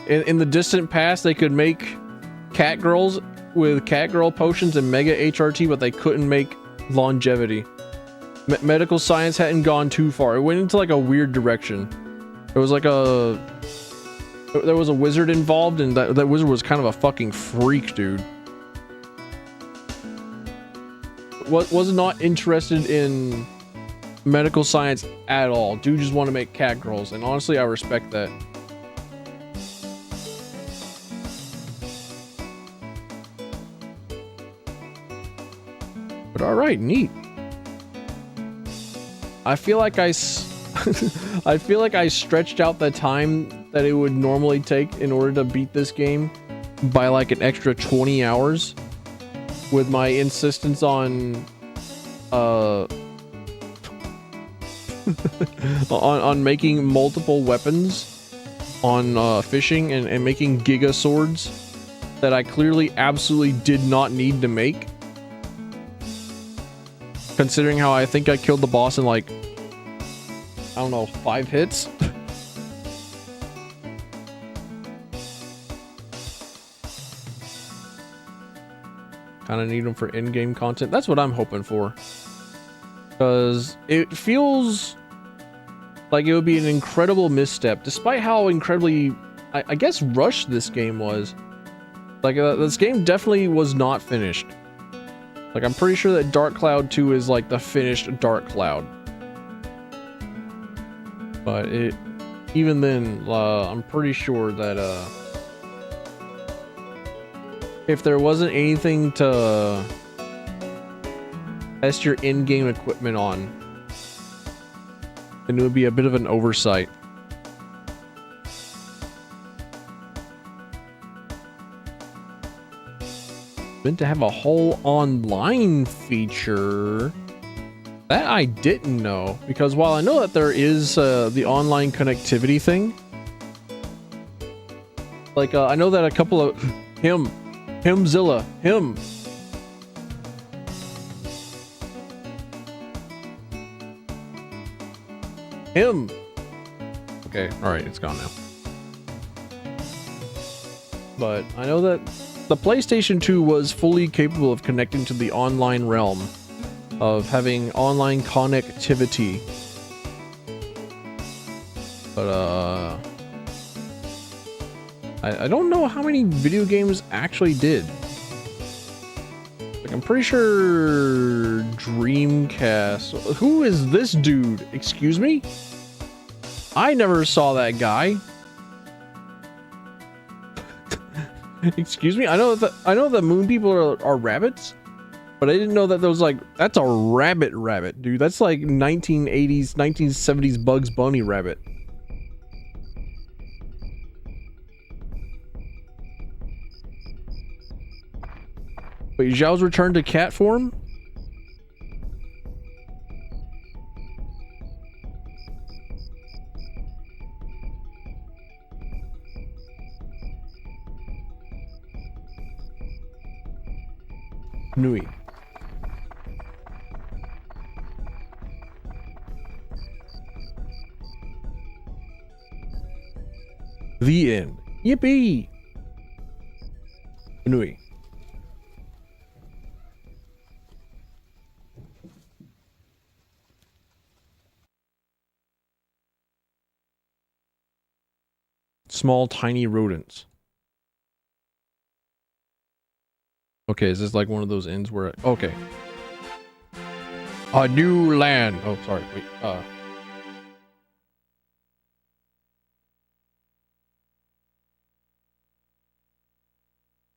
In the distant past, they could make cat girls with cat girl potions and mega HRT, but they couldn't make longevity. Medical science hadn't gone too far. It went into like a weird direction. There was like a wizard involved, and that wizard was kind of a fucking freak, dude. Was not interested in medical science at all. Dude just want to make cat girls, and honestly, I respect that. But all right, neat. I feel like I feel like I stretched out the time that it would normally take in order to beat this game by like an extra 20 hours with my insistence on on making multiple weapons, on fishing and making giga swords that I clearly absolutely did not need to make. Considering how I think I killed the boss in like, I don't know, 5 hits. Kind of need them for in-game content. That's what I'm hoping for. Because it feels like it would be an incredible misstep, despite how incredibly, I guess, rushed this game was. Like, this game definitely was not finished. Like, I'm pretty sure that Dark Cloud 2 is like the finished Dark Cloud. But even then, I'm pretty sure that, if there wasn't anything to test your in-game equipment on, then it would be a bit of an oversight. Meant to have a whole online feature that I didn't know, because while I know that there is the online connectivity thing, like I know that a couple of Himzilla, him. Okay, alright, it's gone now. But I know that the PlayStation 2 was fully capable of connecting to the online realm, of having online connectivity. But, I don't know how many video games actually did. Like, I'm pretty sure Dreamcast. Who is this dude? Excuse me? I never saw that guy. Excuse me? I know that moon people are rabbits, but I didn't know that there was like, that's a rabbit, dude. That's like 1980s, 1970s Bugs Bunny rabbit. Wait, Zhao's returned to cat form? Nui. The end. Yippee! Nui. Small, tiny rodents. Okay, is this like one of those ends where... Okay. A new land. Oh, sorry. Wait.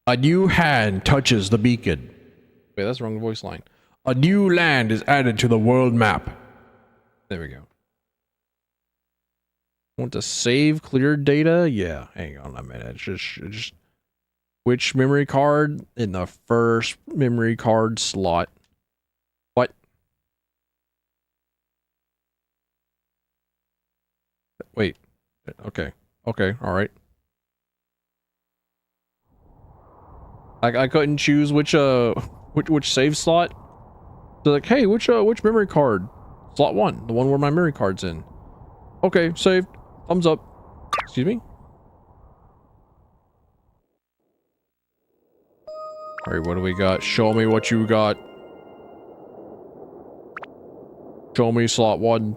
A new hand touches the beacon. Wait, that's the wrong voice line. A new land is added to the world map. There we go. Want to save cleared data? Yeah, hang on a minute. Just which memory card in the first memory card slot? What? Wait. Okay. Okay, all right. I couldn't choose which save slot. So like, hey, which memory card? Slot 1, the one where my memory card's in. Okay, saved. Thumbs up. Excuse me? Alright, what do we got? Show me what you got. Show me slot 1.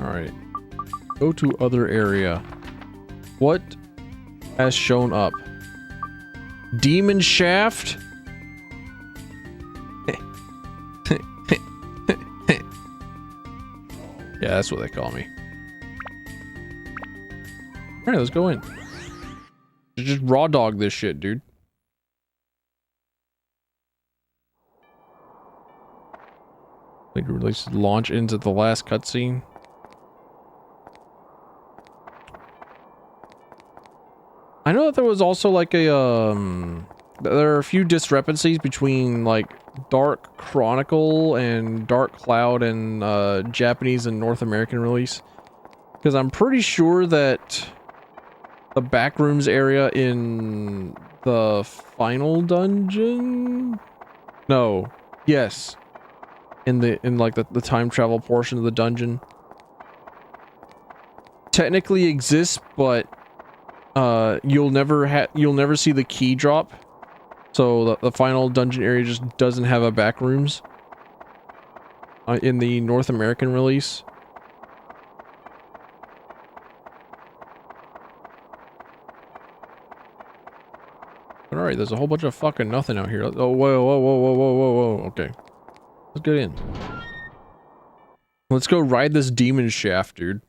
Alright. Go to other area. What has shown up? Demon Shaft? Yeah, that's what they call me. Alright, let's go in. Just raw dog this shit, dude. Like release launch into the last cutscene. I know that there was also like a there are a few discrepancies between like Dark Chronicle and Dark Cloud and Japanese and North American release, because I'm pretty sure that the backrooms area in the final dungeon, in like the time travel portion of the dungeon technically exists, but you'll never see the key drop. So the final dungeon area just doesn't have a back rooms in the North American release. But alright, there's a whole bunch of fucking nothing out here. Oh, whoa. Okay. Let's get in. Let's go ride this demon shaft, dude.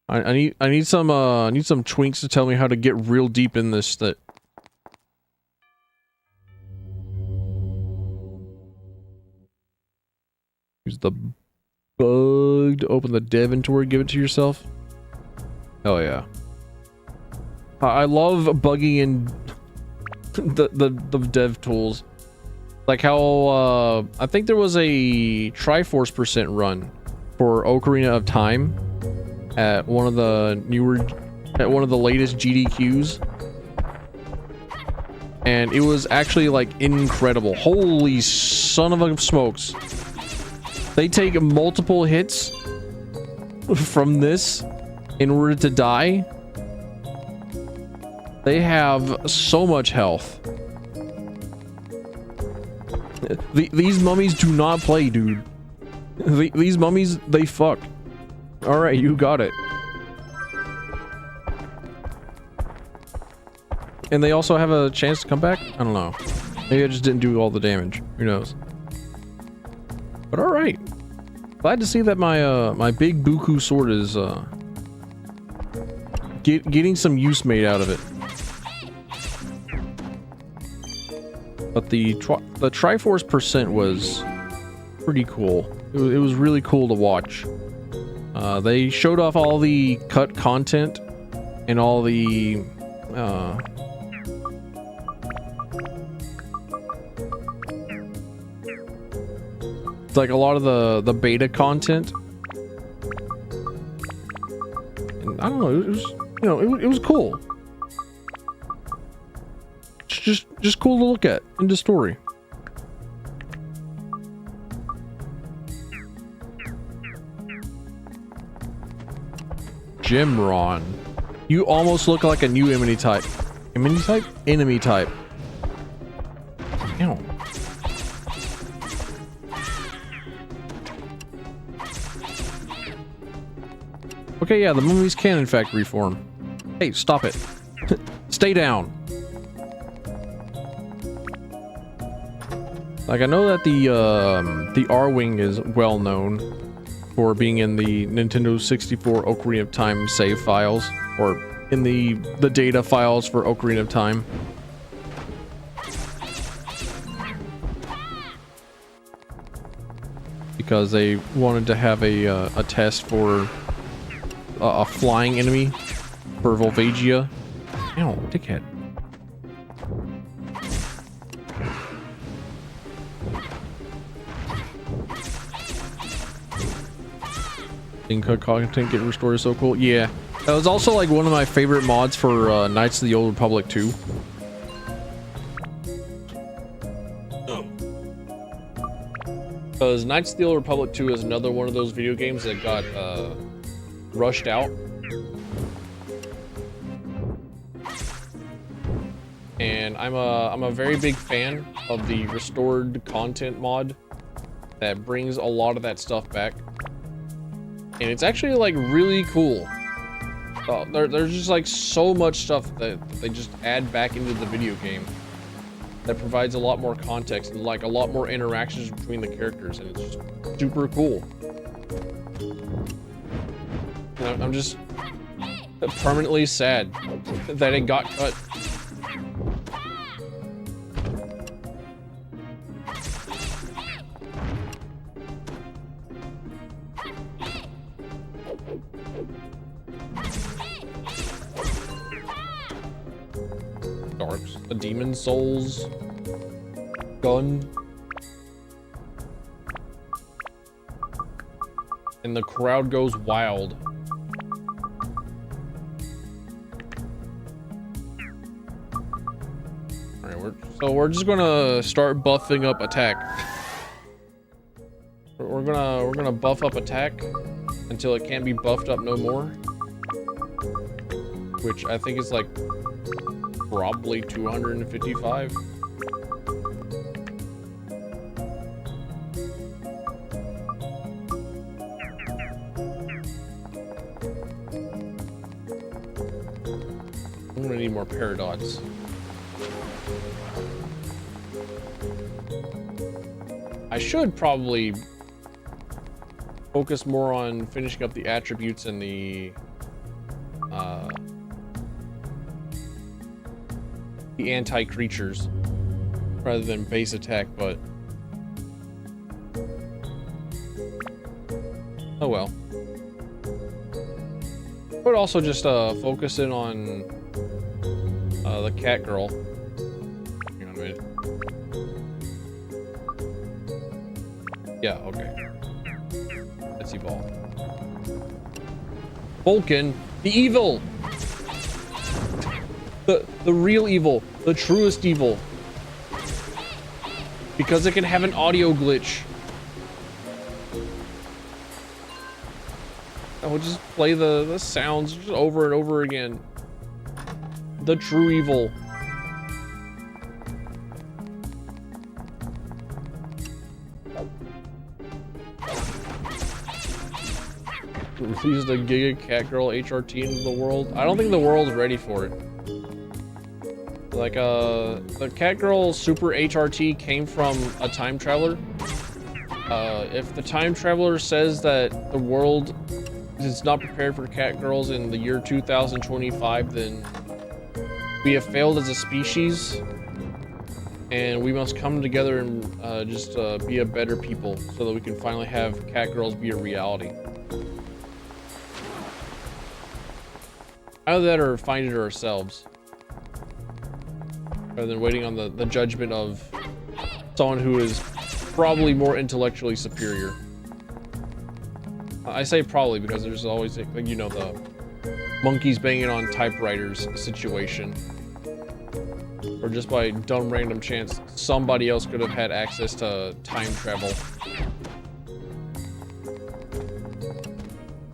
I need some twinks to tell me how to get real deep in this that. Use the bug to open the dev inventory, give it to yourself. Oh yeah. I love bugging in the dev tools. Like how I think there was a Triforce % run for Ocarina of Time at one of the latest GDQs, and it was actually like incredible. Holy son of a smokes. They take multiple hits from this in order to die. They have so much health. These mummies do not play, dude. These mummies, they fuck. Alright, you got it. And they also have a chance to come back? I don't know. Maybe I just didn't do all the damage. Who knows? But alright. Glad to see that my my big Buku sword is getting some use made out of it. But the Triforce % was pretty cool. It was really cool to watch. They showed off all the cut content and all the like a lot of the beta content. And I don't know, it was, you know, it was cool. Just cool to look at in the story. Jimron. You almost look like a new enemy type. Enemy type? Enemy type. Ew. Okay, yeah, the mummies can in fact reform. Hey, stop it. Stay down. Like, I know that the R-Wing is well known for being in the Nintendo 64 Ocarina of Time save files, or in the data files for Ocarina of Time. Because they wanted to have a test for a flying enemy for Volvagia. Ow, dickhead. Content get restored is so cool. Yeah, that was also like one of my favorite mods for Knights of the Old Republic 2. Because Knights of the Old Republic 2 is another one of those video games that got rushed out. And I'm a very big fan of the restored content mod that brings a lot of that stuff back. And it's actually like really cool. There's just like so much stuff that they just add back into the video game that provides a lot more context and like a lot more interactions between the characters, and it's just super cool. And I'm just permanently sad that it got cut. The Demon Souls gun, and the crowd goes wild. All right, we're just gonna start buffing up attack. We're gonna buff up attack until it can't be buffed up no more, which I think is like probably 255. I'm gonna need more paradots. I should probably focus more on finishing up the attributes and the anti-creatures rather than base attack, but oh well. But also just focus in on the cat girl. Hang on a minute. Yeah, okay. Let's evolve. Vulcan, the evil! The real evil, the truest evil. Because it can have an audio glitch. I will just play the sounds just over and over again. The true evil. Release the Giga Cat Girl HRT into the world. I don't think the world's ready for it. Like, the Cat Girl Super HRT came from a time traveler. If the time traveler says that the world is not prepared for cat girls in the year 2025, then we have failed as a species, and we must come together and just be a better people so that we can finally have cat girls be a reality. Either that or find it ourselves, rather than waiting on the judgment of someone who is probably more intellectually superior. I say probably because there's always, like, you know, the monkeys banging on typewriters situation. Or just by dumb random chance, somebody else could have had access to time travel.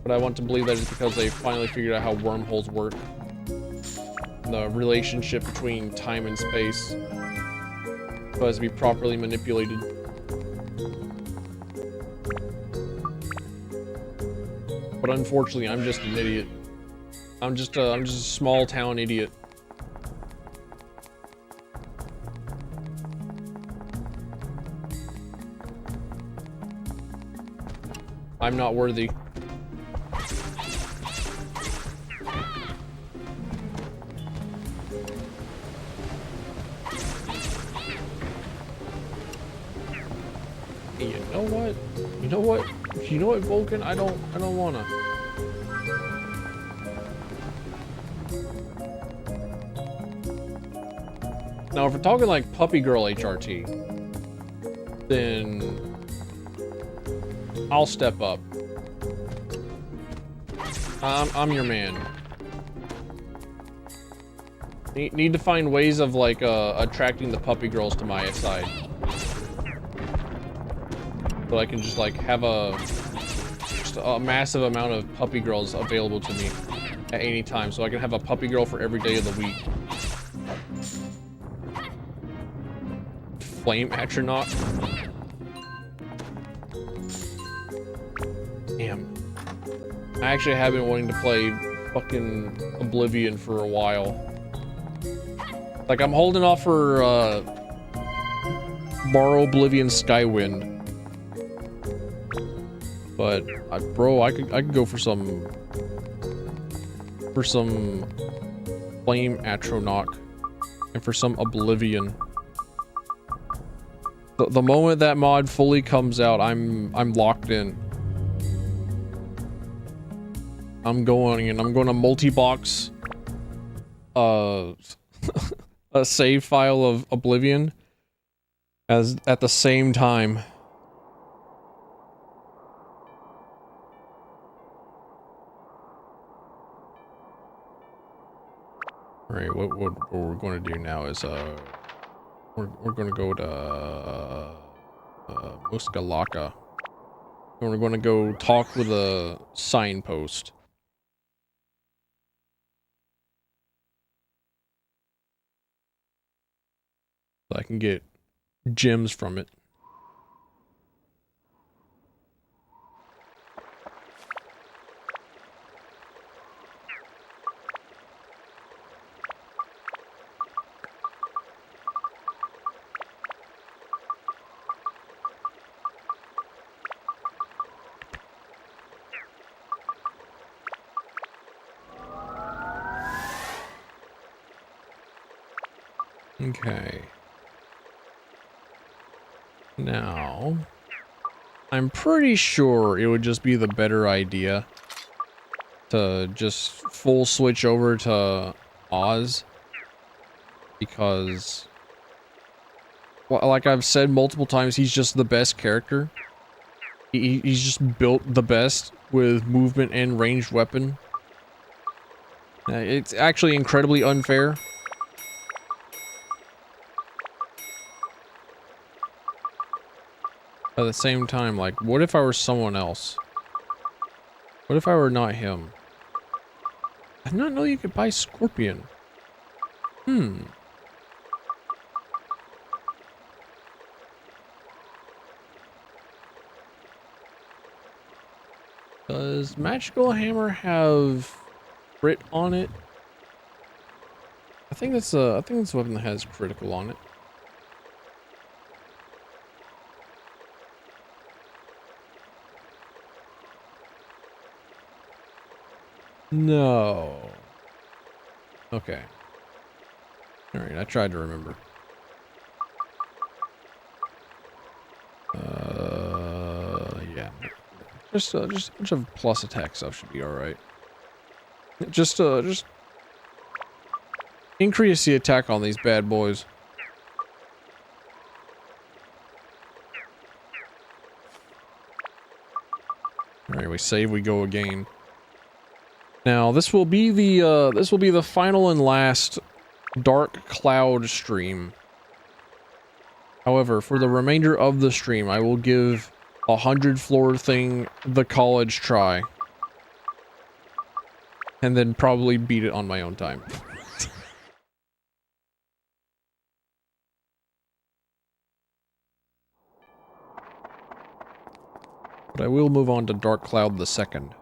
But I want to believe that it's because they finally figured out how wormholes work. The relationship between time and space has to be properly manipulated. But unfortunately, I'm just an idiot. I'm just a small town idiot. I'm not worthy. You know what? You know what? You know what, Vulcan? I don't wanna. Now, if we're talking like puppy girl HRT, then I'll step up. I'm your man. Need to find ways of like attracting the puppy girls to my side. So I can just like have just a massive amount of puppy girls available to me at any time. So I can have a puppy girl for every day of the week. Flame Atronach. Damn. I actually have been wanting to play fucking Oblivion for a while. Like, I'm holding off for borrow Oblivion Skywind. But bro, I could go for some Flame Atronach and for some Oblivion. The moment that mod fully comes out, I'm locked in. I'm gonna multi-box a save file of Oblivion at the same time. All right, what we're going to do now is we're going to go to Muskalaka. And we're going to go talk with a signpost. So I can get gems from it. Okay. Now, I'm pretty sure it would just be the better idea to just full switch over to Oz. Because, well, like I've said multiple times, he's just the best character. He's just built the best with movement and ranged weapon. It's actually incredibly unfair. At the same time, like, what if I were someone else? What if I were not him? I did not know you could buy Scorpion. Does Magical Hammer have crit on it? I think that's a weapon that has critical on it. No. Okay. Alright, I tried to remember. Yeah. Just a bunch of plus attack stuff should be alright. Just increase the attack on these bad boys. Alright, we save, we go again. Now, this will be the final and last Dark Cloud stream. However, for the remainder of the stream, I will give 100 floor thing the college try. And then probably beat it on my own time. But I will move on to Dark Cloud the second.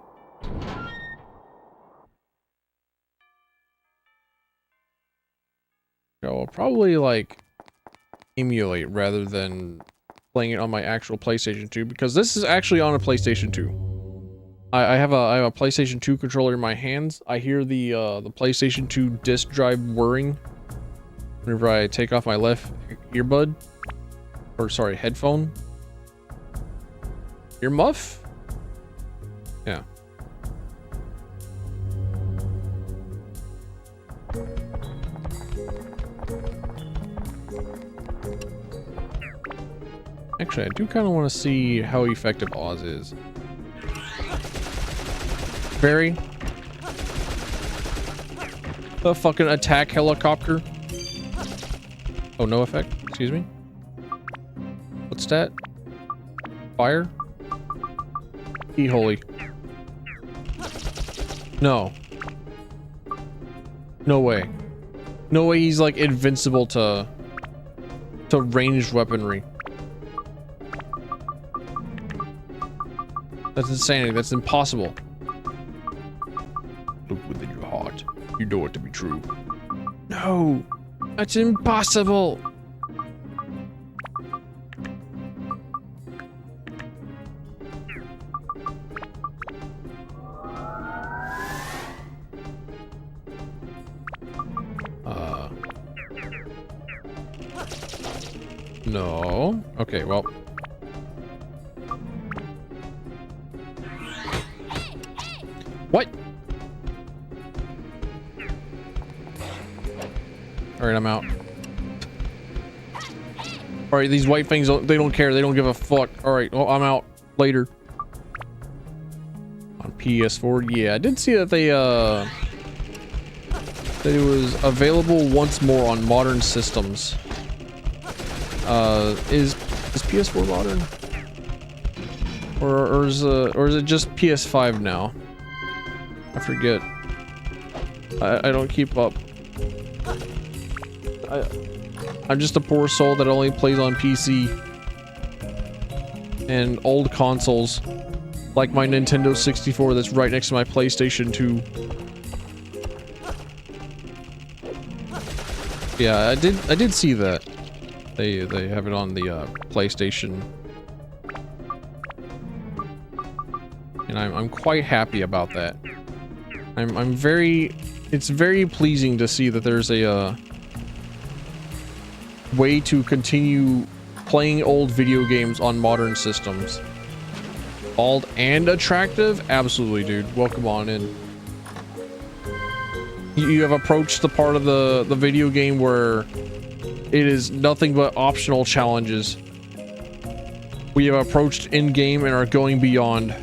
I'll probably, like, emulate rather than playing it on my actual PlayStation 2, because this is actually on a PlayStation 2. I have a PlayStation 2 controller in my hands. I hear the PlayStation 2 disc drive whirring whenever I take off my left earbud, or sorry, headphone. Earmuff? Yeah. Actually, I do kind of want to see how effective Oz is. Barry? The fucking attack helicopter? Oh, no effect? Excuse me? What's that? Fire? Holy. No. No way. No way he's like invincible to ranged weaponry. That's insanity. That's impossible. Look within your heart. You know it to be true. No. That's impossible. No. Okay, well. What? Alright, I'm out. Alright, these white things, they don't care. They don't give a fuck. Alright, well, I'm out. Later. On PS4, yeah. I did see that they, that it was available once more on modern systems. Is PS4 modern? Or is it just PS5 now? I forget. I don't keep up. I'm just a poor soul that only plays on PC and old consoles, like my Nintendo 64 that's right next to my PlayStation 2. Yeah, I did see that. They have it on the PlayStation, and I'm quite happy about that. It's very pleasing to see that there's a way to continue playing old video games on modern systems. Bald and attractive? Absolutely, dude. Welcome on in. You have approached the part of the video game where it is nothing but optional challenges. We have approached in-game and are going beyond.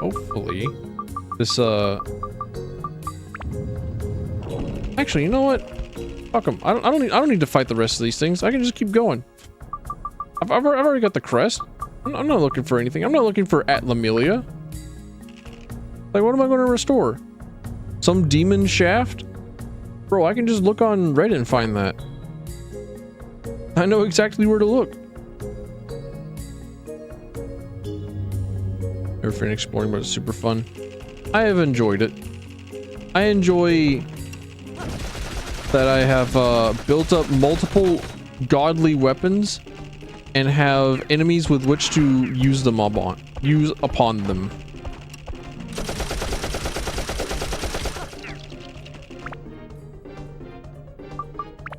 Hopefully this actually, you know what? Fuck 'em. I don't need to fight the rest of these things. I can just keep going. I've already got the crest. I'm not looking for anything. I'm not looking for Atlamelia. Like, what am I going to restore? Some demon shaft? Bro, I can just look on Reddit and find that. I know exactly where to look. Never been exploring, but it's super fun. I have enjoyed it. I enjoy that I have built up multiple godly weapons and have enemies with which to use upon them.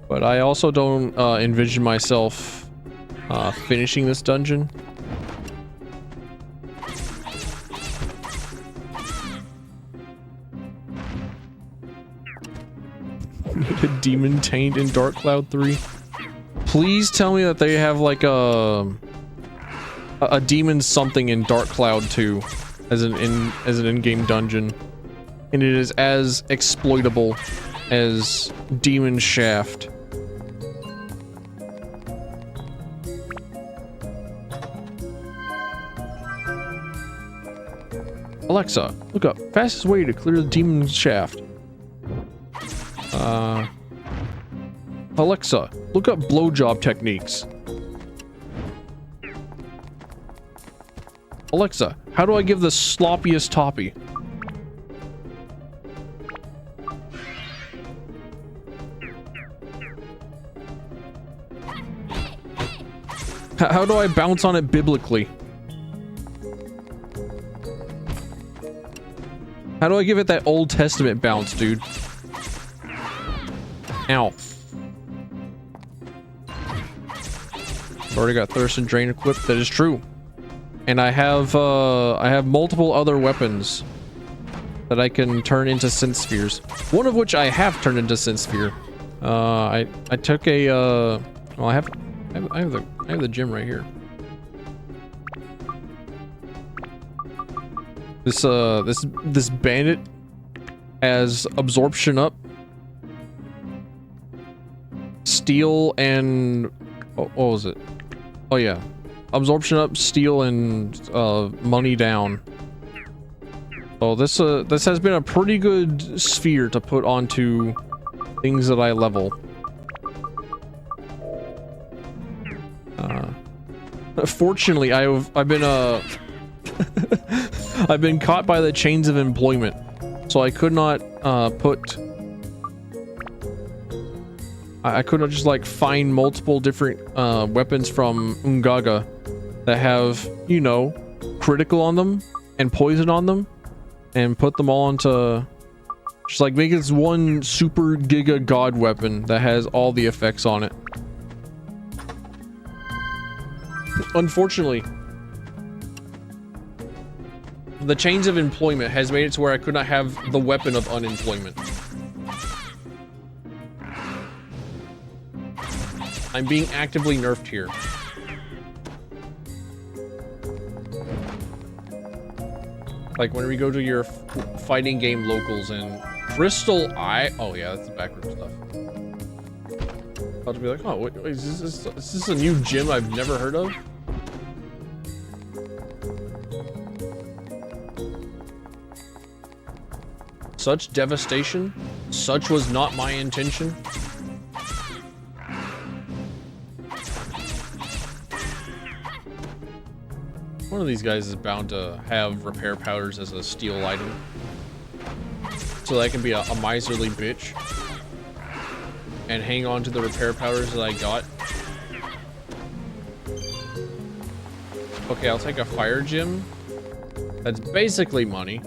But I also don't envision myself finishing this dungeon. The demon taint in Dark Cloud 3. Please tell me that they have like a demon something in Dark Cloud 2 as an in-game dungeon, and it is as exploitable as Demon Shaft. Alexa, look up fastest way to clear the Demon Shaft. Alexa, look up blowjob techniques. Alexa, how do I give the sloppiest toppy? How do I bounce on it biblically? How do I give it that Old Testament bounce, dude? Ow. Already got Thirst and Drain equipped. That is true. And I have multiple other weapons that I can turn into synth spheres. One of which I have turned into synth sphere. I took a well, I have the gym right here. This bandit has absorption up, steel, and what was it? Oh yeah, absorption up, steel, and money down. So this has been a pretty good sphere to put onto things that I level. Fortunately, I've been I've been caught by the chains of employment, so I could not I could not just like find multiple different weapons from Ungaga that have, you know, critical on them and poison on them, and put them all onto just like make this one super giga god weapon that has all the effects on it. Unfortunately, the chains of employment has made it to where I could not have the weapon of unemployment. I'm being actively nerfed here. Like when we go to your fighting game locals and Crystal Eye. Oh yeah, that's the backroom stuff. About to be like, oh, what, is this a new gym I've never heard of? Such devastation. Such was not my intention. One of these guys is bound to have repair powders as a steal item. So that I can be a miserly bitch. And hang on to the repair powders that I got. Okay, I'll take a fire gem. That's basically money.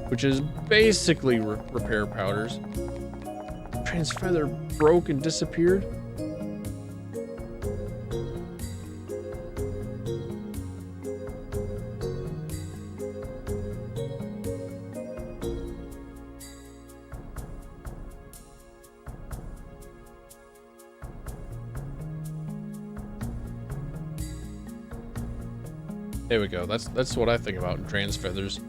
Which is basically repair powders. Transfeather broke and disappeared. There we go. That's what I think about trans feathers.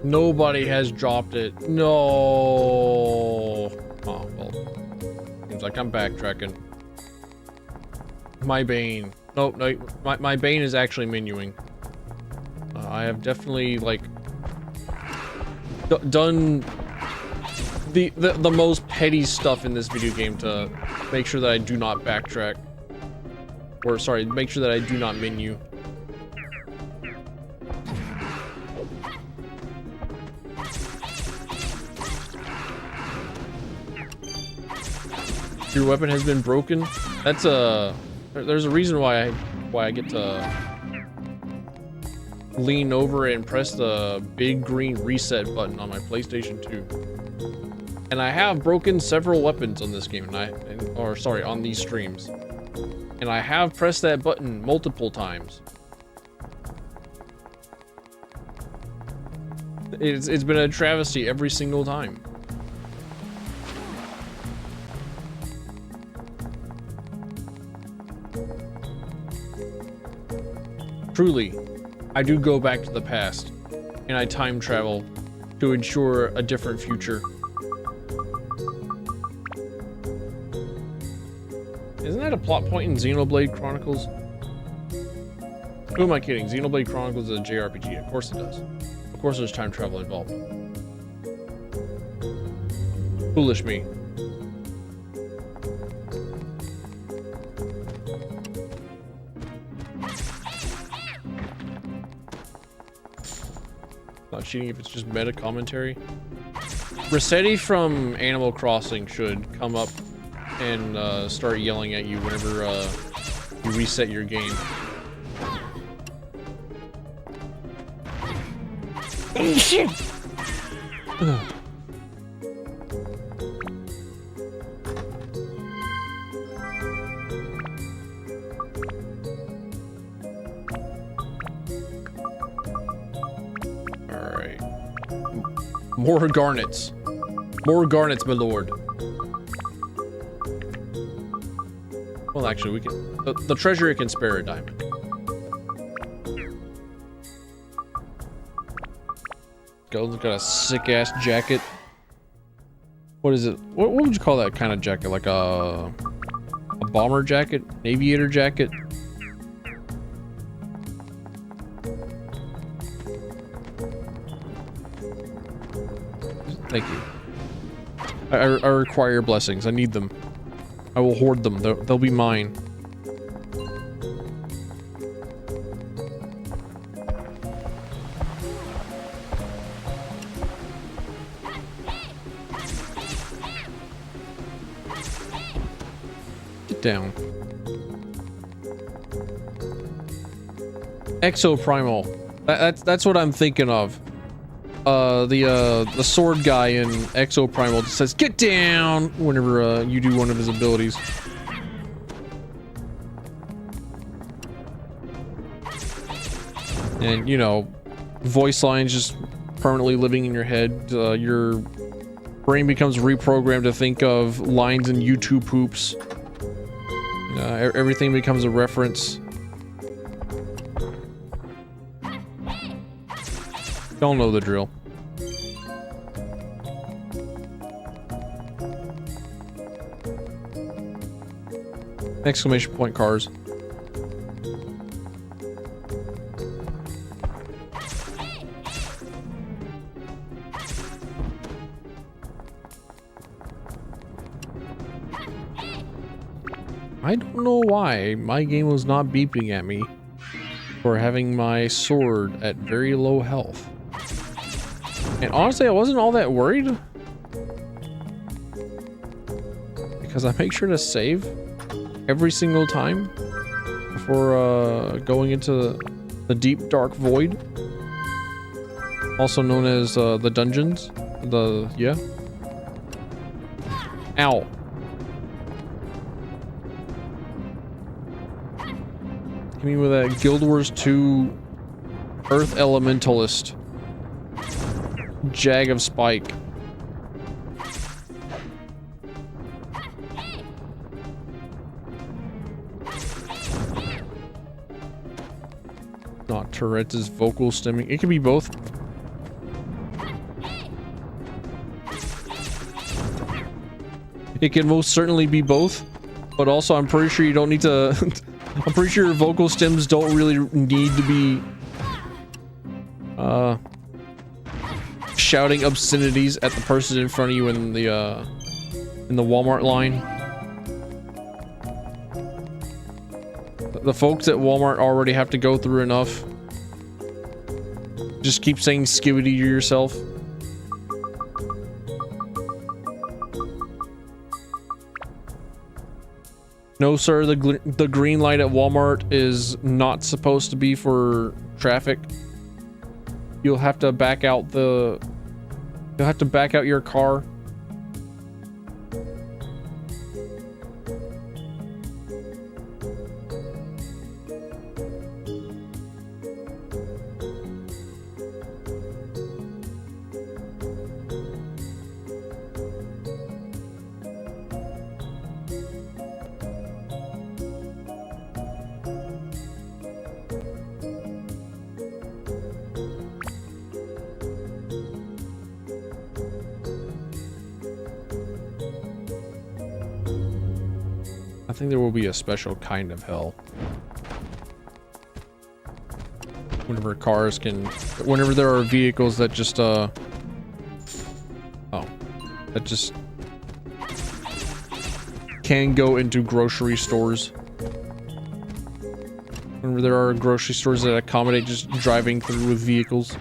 Nobody has dropped it. No. Oh, well. Seems like I'm backtracking. My Bane. Nope, no, my Bane is actually menuing. I have definitely, like, done the most petty stuff in this video game to make sure that I do not backtrack. Or, sorry, make sure that I do not menu. Your weapon has been broken. That's there's a reason why I get to lean over and press the big green reset button on my PlayStation 2. And I have broken several weapons on this game, on these streams. And I have pressed that button multiple times. It's been a travesty every single time. Truly, I do go back to the past, and I time travel to ensure a different future. Isn't that a plot point in Xenoblade Chronicles? Who am I kidding? Xenoblade Chronicles is a JRPG. Of course it does. Of course there's time travel involved. Foolish me. Not cheating if it's just meta commentary. Rossetti from Animal Crossing should come up and start yelling at you whenever you reset your game. Alright. More garnets. More garnets, my lord. Well, actually, we can... The treasurer can spare a diamond. Golden's got a sick-ass jacket. What is it? What would you call that kind of jacket? Like a bomber jacket? An aviator jacket? Thank you. I require blessings. I need them. I will hoard them. They'll be mine. Get down. Exoprimal. That's what I'm thinking of. The sword guy in Exoprimal just says, "Get down!" whenever you do one of his abilities. And, you know, voice lines just permanently living in your head. Your brain becomes reprogrammed to think of lines in YouTube poops. Everything becomes a reference. Y'all know the drill. Exclamation point cars. I don't know why my game was not beeping at me for having my sword at very low health. And honestly, I wasn't all that worried, because I make sure to save every single time before going into the deep dark void, also known as the dungeons. Yeah. Ow. Give me with that Guild Wars 2 Earth Elementalist. Jag of Spike. Not Tourette's vocal stemming. It could be both. It can most certainly be both, but also I'm pretty sure you don't need to I'm pretty sure your vocal stems don't really need to be shouting obscenities at the person in front of you in the Walmart line. The folks at Walmart already have to go through enough. Just keep saying skibidi to yourself. No, sir, the green light at Walmart is not supposed to be for traffic. You'll have to back out your car. I think there will be a special kind of hell. Whenever cars can, whenever there are vehicles that just that just can go into grocery stores. Whenever there are grocery stores that accommodate just driving through with vehicles.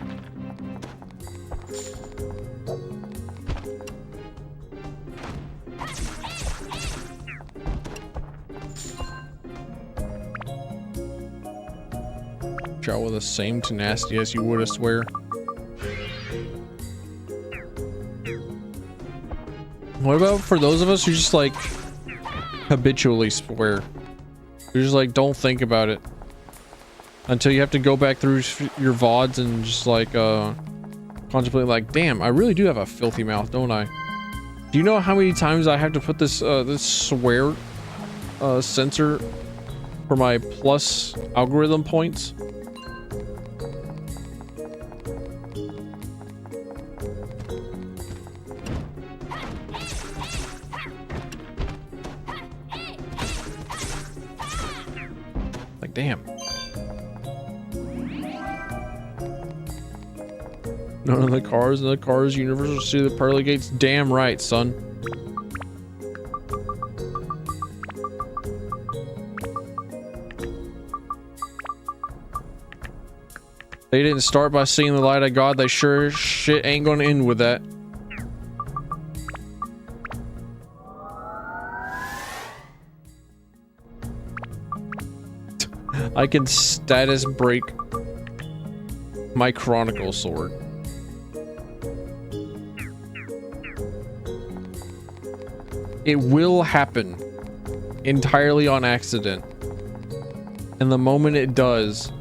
Shot with the same tenacity as you would, I swear. What about for those of us who just like habitually swear? You just like don't think about it until you have to go back through your VODs and just like contemplate like, damn, I really do have a filthy mouth, don't I? Do you know how many times I have to put this this swear sensor for my plus algorithm points? Like, damn. None of the cars in the Cars Universal City of the Pearly Gates. Damn right, son. They didn't start by seeing the light of God. They sure as shit ain't gonna end with that. I can status break my Chronicle sword. It will happen entirely on accident. And the moment it does,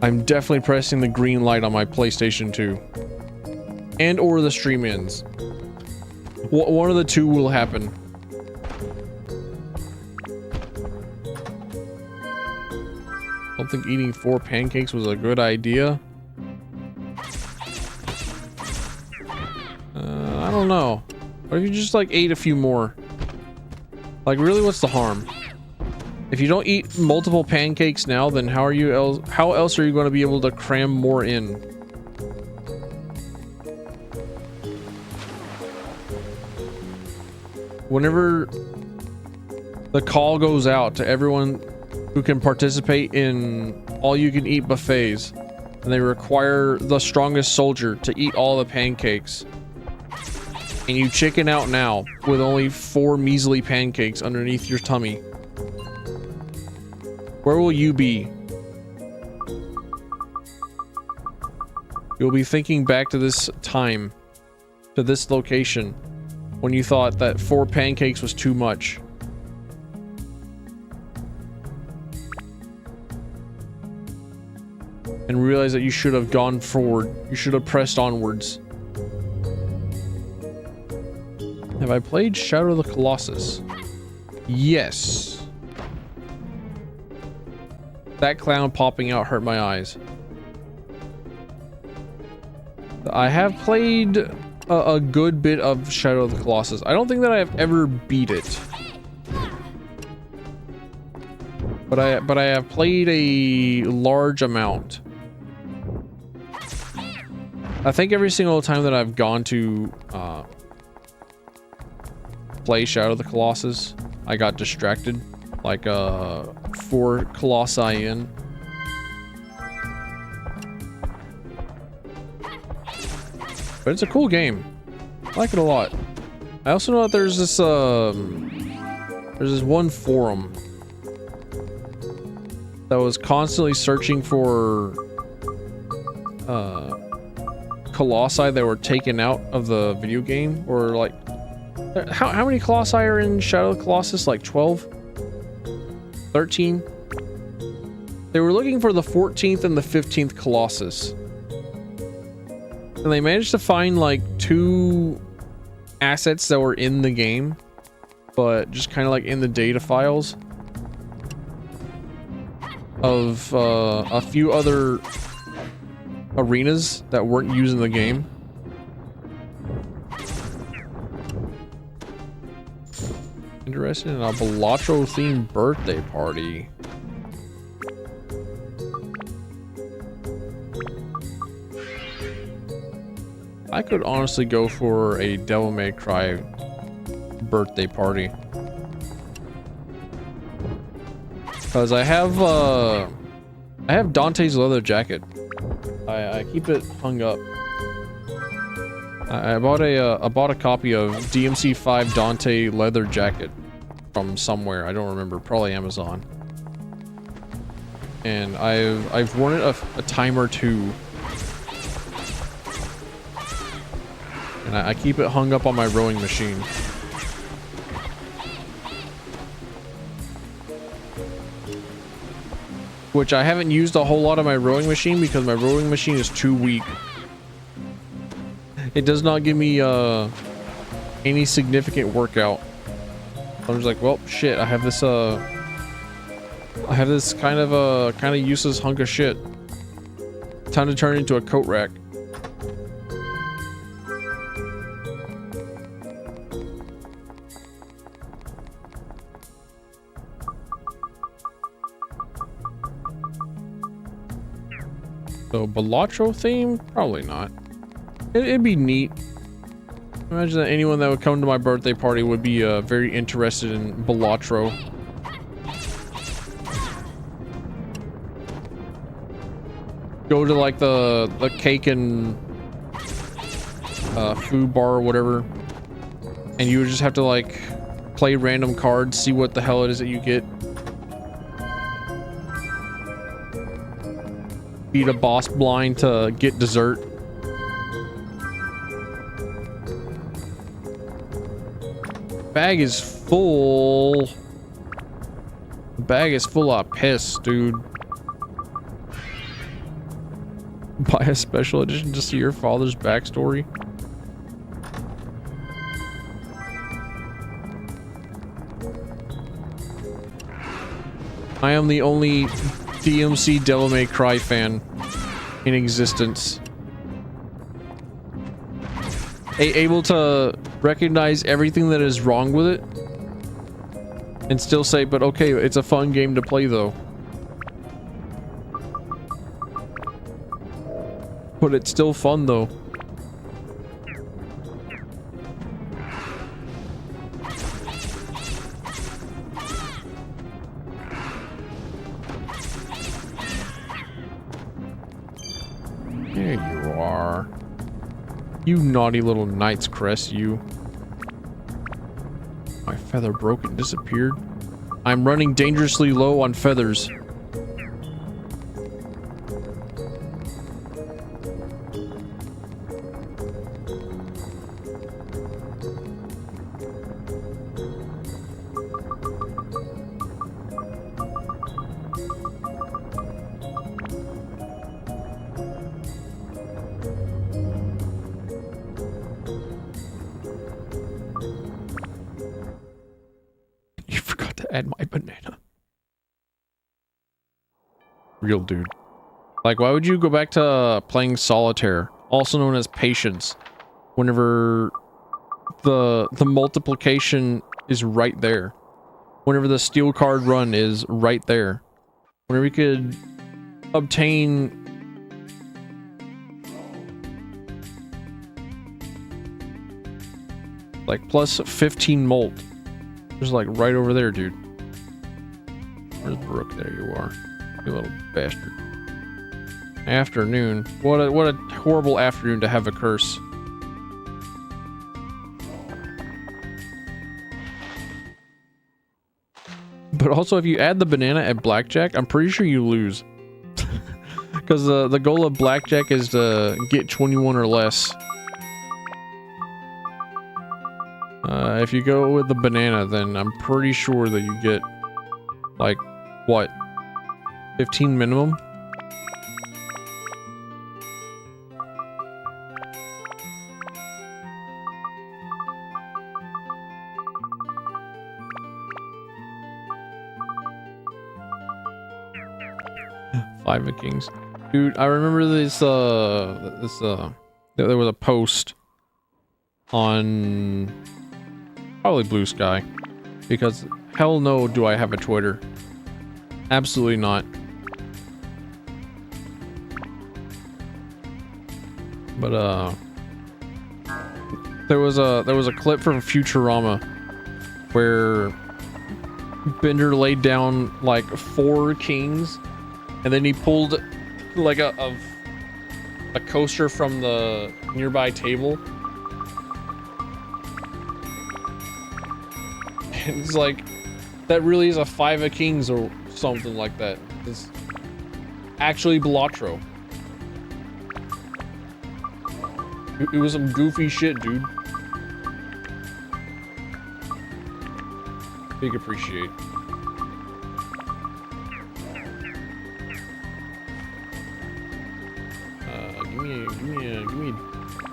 I'm definitely pressing the green light on my PlayStation 2. And or the stream ends. One of the two will happen. I don't think eating 4 pancakes was a good idea. I don't know. What if you just like ate a few more? Like really, what's the harm? If you don't eat multiple pancakes now, then how else are you going to be able to cram more in? Whenever the call goes out to everyone who can participate in all-you-can-eat buffets, and they require the strongest soldier to eat all the pancakes, and you chicken out now with only 4 measly pancakes underneath your tummy, where will you be? You'll be thinking back to this time, to this location, when you thought that 4 pancakes was too much. And realize that you should have gone forward. You should have pressed onwards. Have I played Shadow of the Colossus? Yes. That clown popping out hurt my eyes. I have played a good bit of Shadow of the Colossus. I don't think that I have ever beat it. But I have played a large amount. I think every single time that I've gone to play Shadow of the Colossus, I got distracted, like 4 colossi in. But it's a cool game. I like it a lot. I also know that there's this one forum that was constantly searching for colossi that were taken out of the video game, or like how many colossi are in Shadow of the Colossus? Like 12? 13? They were looking for the 14th and the 15th Colossus. And they managed to find like 2 assets that were in the game, but just kind of like in the data files of a few other arenas that weren't used in the game. Interested in a Balatro themed birthday party. I could honestly go for a Devil May Cry birthday party. Because I have Dante's leather jacket. I keep it hung up. I bought a copy of DMC5 Dante leather jacket from somewhere. I don't remember, probably Amazon. And I've worn it a time or two. And I keep it hung up on my rowing machine. Which I haven't used a whole lot of my rowing machine because my rowing machine is too weak. It does not give me any significant workout. I'm just like, well, shit, I have this kind of useless hunk of shit. Time to turn it into a coat rack. So, Balatro theme? Probably not. It'd be neat. Imagine that anyone that would come to my birthday party would be very interested in Balatro. Go to like the cake and food bar or whatever, and you would just have to like play random cards, see what the hell it is that you get. Beat a boss blind to get dessert. Bag is full. The bag is full of piss, dude. Buy a special edition to see your father's backstory. I am the only DMC Devil May Cry fan in existence. Able to recognize everything that is wrong with it and still say, but okay, it's a fun game to play though. But it's still fun though. There you are. You naughty little Knight's Crest, you. My feather broke and disappeared. I'm running dangerously low on feathers. And my banana. Real dude. Like, why would you go back to playing solitaire, also known as patience, whenever the multiplication is right there? Whenever the steel card run is right there. Whenever you could obtain like plus 15 molt. Just like right over there, dude. Where's Brooke? There you are. You little bastard. Afternoon. What a horrible afternoon to have a curse. But also, if you add the banana at blackjack, I'm pretty sure you lose. Because the goal of blackjack is to get 21 or less. If you go with the banana, then I'm pretty sure that you get, like, what? 15 minimum? Five of Kings. Dude, I remember this, there was a post on probably Blue Sky, because hell no do I have a Twitter. Absolutely not. But There was a clip from Futurama where Bender laid down like 4 kings, and then he pulled like a coaster from the nearby table. And it's like, that really is a 5 of kings or something like that. It's actually Belatro. It was some goofy shit, dude. Big appreciate. Give me a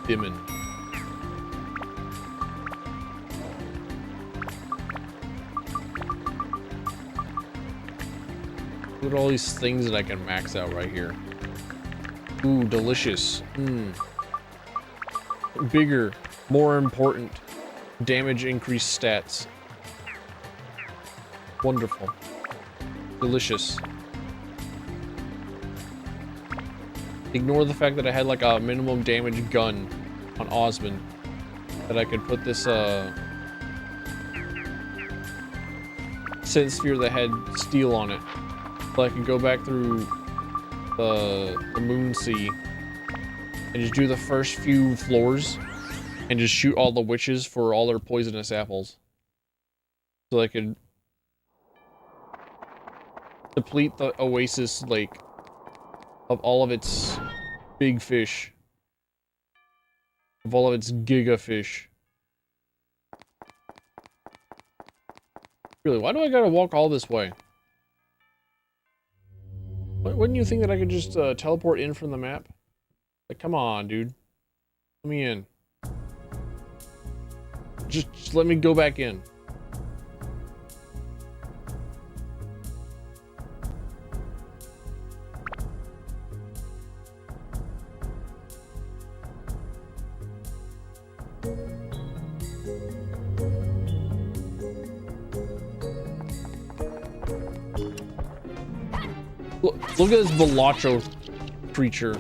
dimming. Look at all these things that I can max out right here. Ooh, delicious. Bigger, more important. Damage increased stats. Wonderful. Delicious. Ignore the fact that I had like a minimum damage gun on Osmond. That I could put this Synth Sphere that had steel on it. So I could go back through the Moon Sea and just do the first few floors and just shoot all the witches for all their poisonous apples. So I could deplete the Oasis Lake of all of its big fish. Of all of its giga fish. Really, why do I gotta walk all this way? Wouldn't you think that I could just teleport in from the map? Like, come on, dude. Let me in. Just let me go back in. Look at this Velatro creature.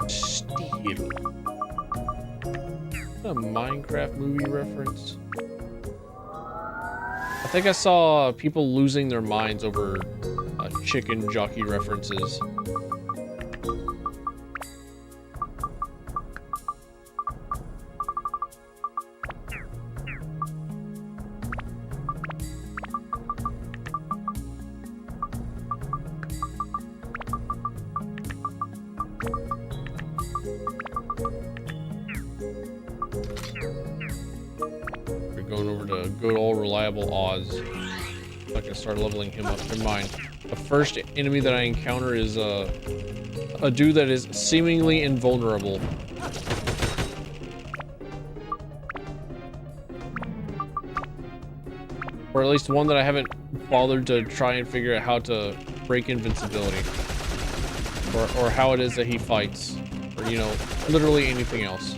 Steel. A Minecraft movie reference. I think I saw people losing their minds over chicken jockey references. Oz. I can start leveling him up. Never mind. The first enemy that I encounter is a dude that is seemingly invulnerable. Or at least one that I haven't bothered to try and figure out how to break invincibility. Or how it is that he fights. Or, you know, literally anything else.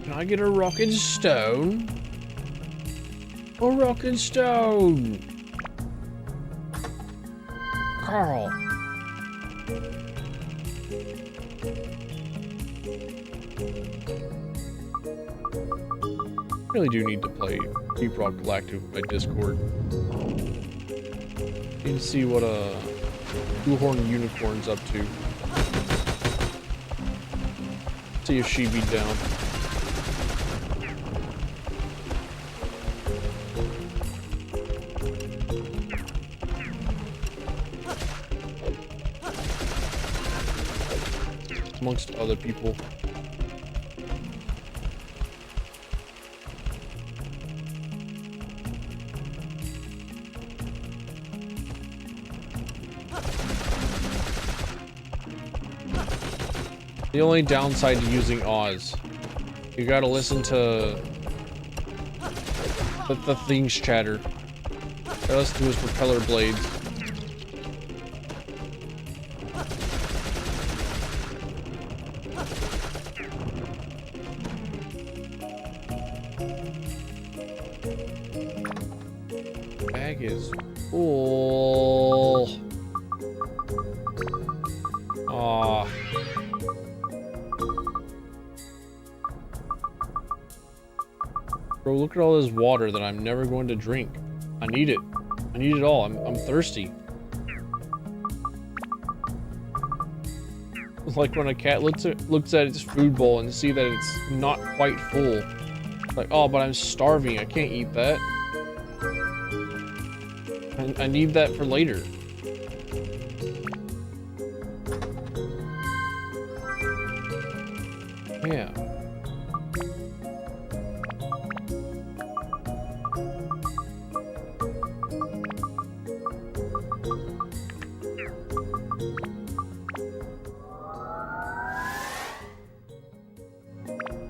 Can I get a rock and stone? A rock and stone! Carl! Really do need to play Deep Rock Galactic with my Discord. Need to see what Two-Horned Unicorn's up to. See if she beat down. Amongst other people. The only downside to using Oz, you gotta listen to the things chatter. Gotta listen to his propeller blades. Bag is Cool. Aw. Bro, look at all this water that I'm never going to drink. I need it. I need it all. I'm thirsty. It's like when a cat looks at its food bowl and see that it's not quite full. Like, oh, but I'm starving. I can't eat that. I need that for later. Yeah.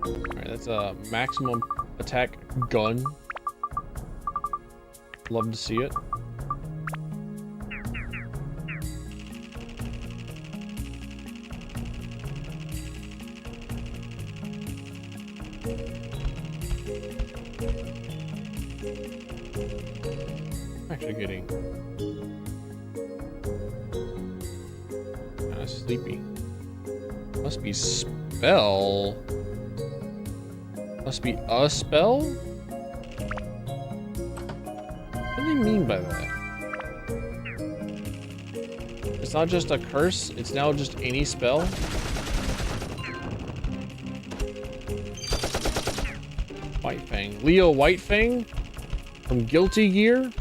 Alright, that's a maximum attack gun. Love to see it. Actually getting kind of sleepy. Must be spell. Must be a spell? What do they mean by that? It's not just a curse, it's now just any spell? White Fang. Leo White Fang? From Guilty Gear?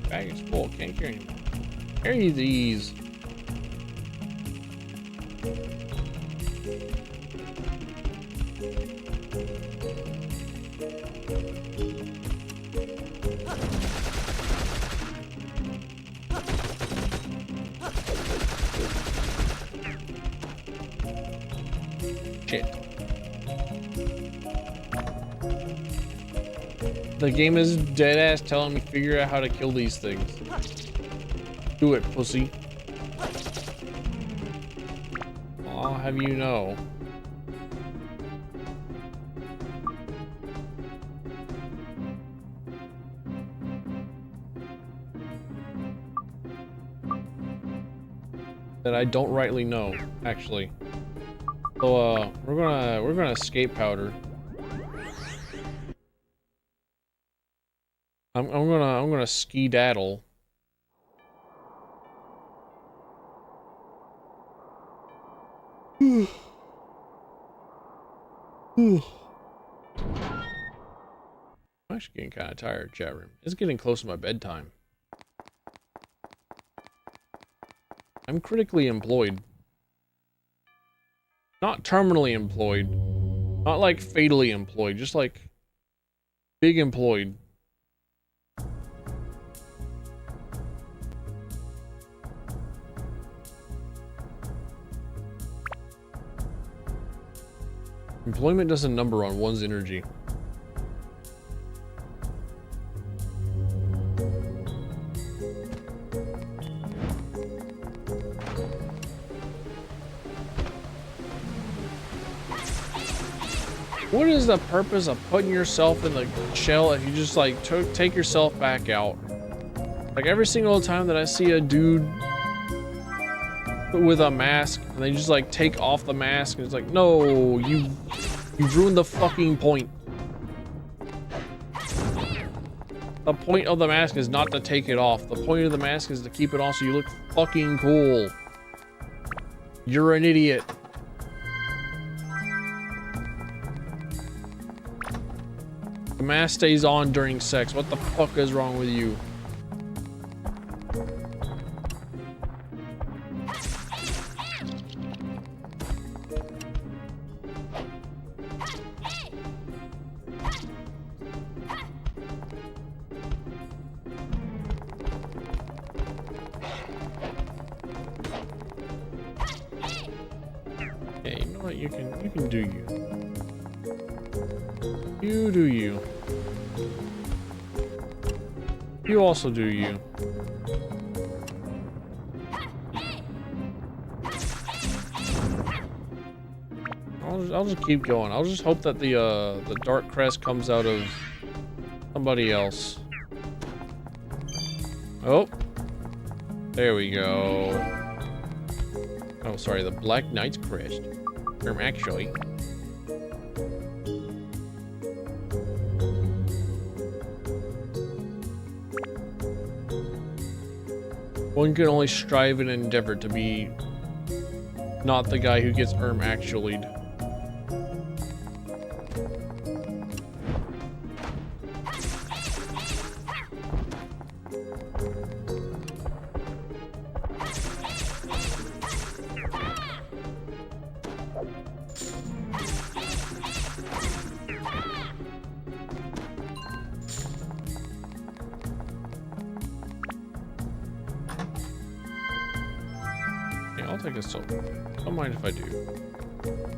Bag is full, can't carry anymore. Carry these. Shit. The game is dead ass telling me figure out how to kill these things. Do it, pussy. I'll have you know. That I don't rightly know, actually. So we're gonna escape powder. I'm gonna ski-daddle. I'm actually getting kind of tired, chat room. It's getting close to my bedtime. I'm critically employed. Not terminally employed. Not like fatally employed, just like big employed. Employment does a number on one's energy. What is the purpose of putting yourself in the shell if you just like take yourself back out? Like every single time that I see a dude with a mask and they just like take off the mask and it's like, no, you've ruined the fucking point. The point of the mask is not to take it off. The point of the mask is to keep it on so you look fucking cool. You're an idiot. The mask stays on during sex. What the fuck is wrong with you? Okay, you know what? You can do you. You do you. You also do you. I'll I'll just keep going. I'll just hope that the dark crest comes out of somebody else. Oh, there we go. Oh, sorry, the Black Knight's crest. Actually. One can only strive and endeavor to be not the guy who gets actually'd. I'll take a silver. Don't mind if I do.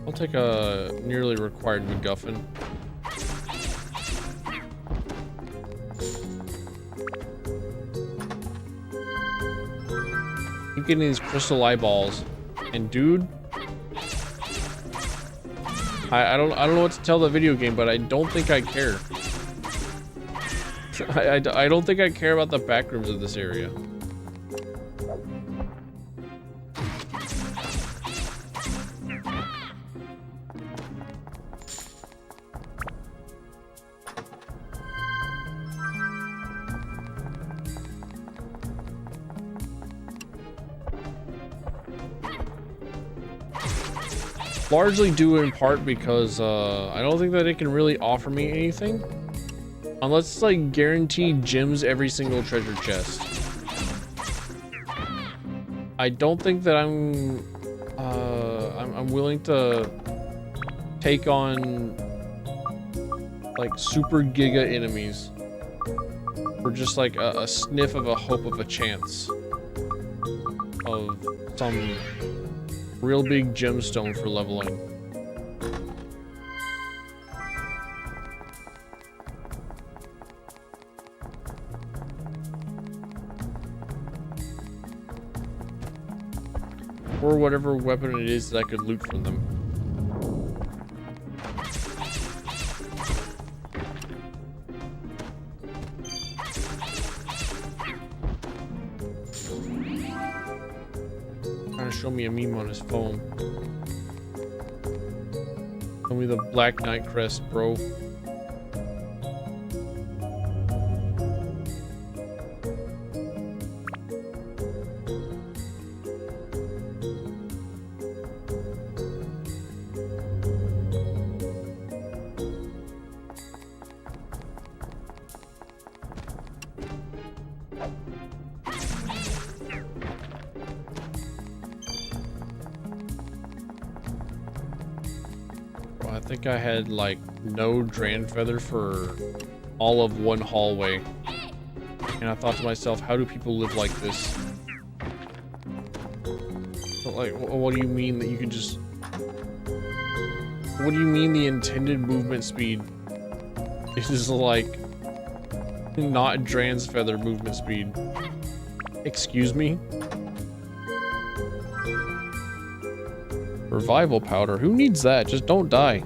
I'll take a nearly required MacGuffin. Keep getting these crystal eyeballs, and dude, I don't know what to tell the video game, but I don't think I care. I don't think I care about the back rooms of this area. Largely due in part because I don't think that it can really offer me anything unless it's like guaranteed gems every single treasure chest. I don't think that I'm willing to take on like super giga enemies for just like a sniff of a hope of a chance of some real big gemstone for leveling. Or whatever weapon it is that I could loot from them. Show me a meme on his phone. Show me the Black Knight crest, bro. I think I had like no Dran feather for all of one hallway, and I thought to myself, how do people live like this? But like, what do you mean that you can just, what do you mean the intended movement speed is like not Dran's feather movement speed? Excuse me? Revival powder, who needs that? Just don't die.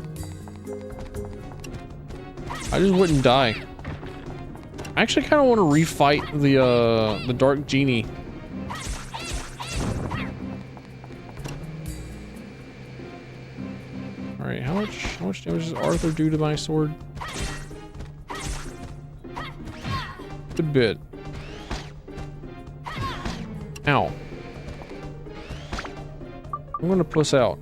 I just wouldn't die. I actually kind of want to refight the Dark Genie. All right, how much damage does Arthur do to my sword? Good bit. Ow. I'm gonna puss out.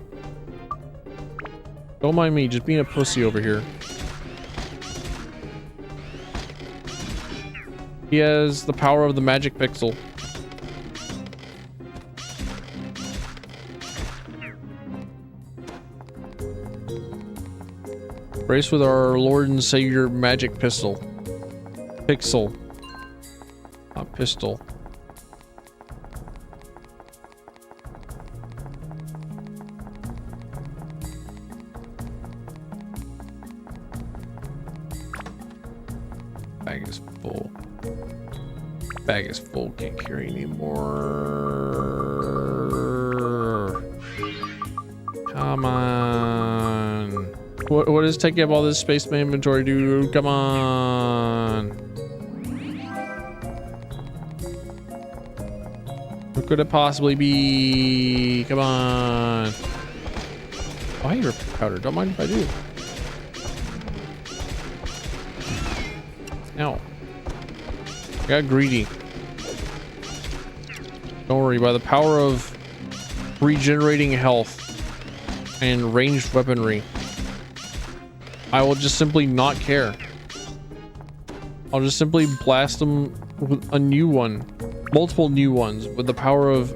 Don't mind me, just being a pussy over here. He has the power of the magic pixel. Brace with our Lord and Savior magic pistol. Pixel. Not pistol. Bag is full. Bag is full, can't carry anymore. Come on. What is taking up all this space in my inventory, dude? Come on. What could it possibly be? Come on. Oh, I hear powder. Don't mind if I do. Ow. I got greedy. Don't worry, by the power of regenerating health and ranged weaponry, I will just simply not care. I'll just simply blast them with a new one. Multiple new ones with the power of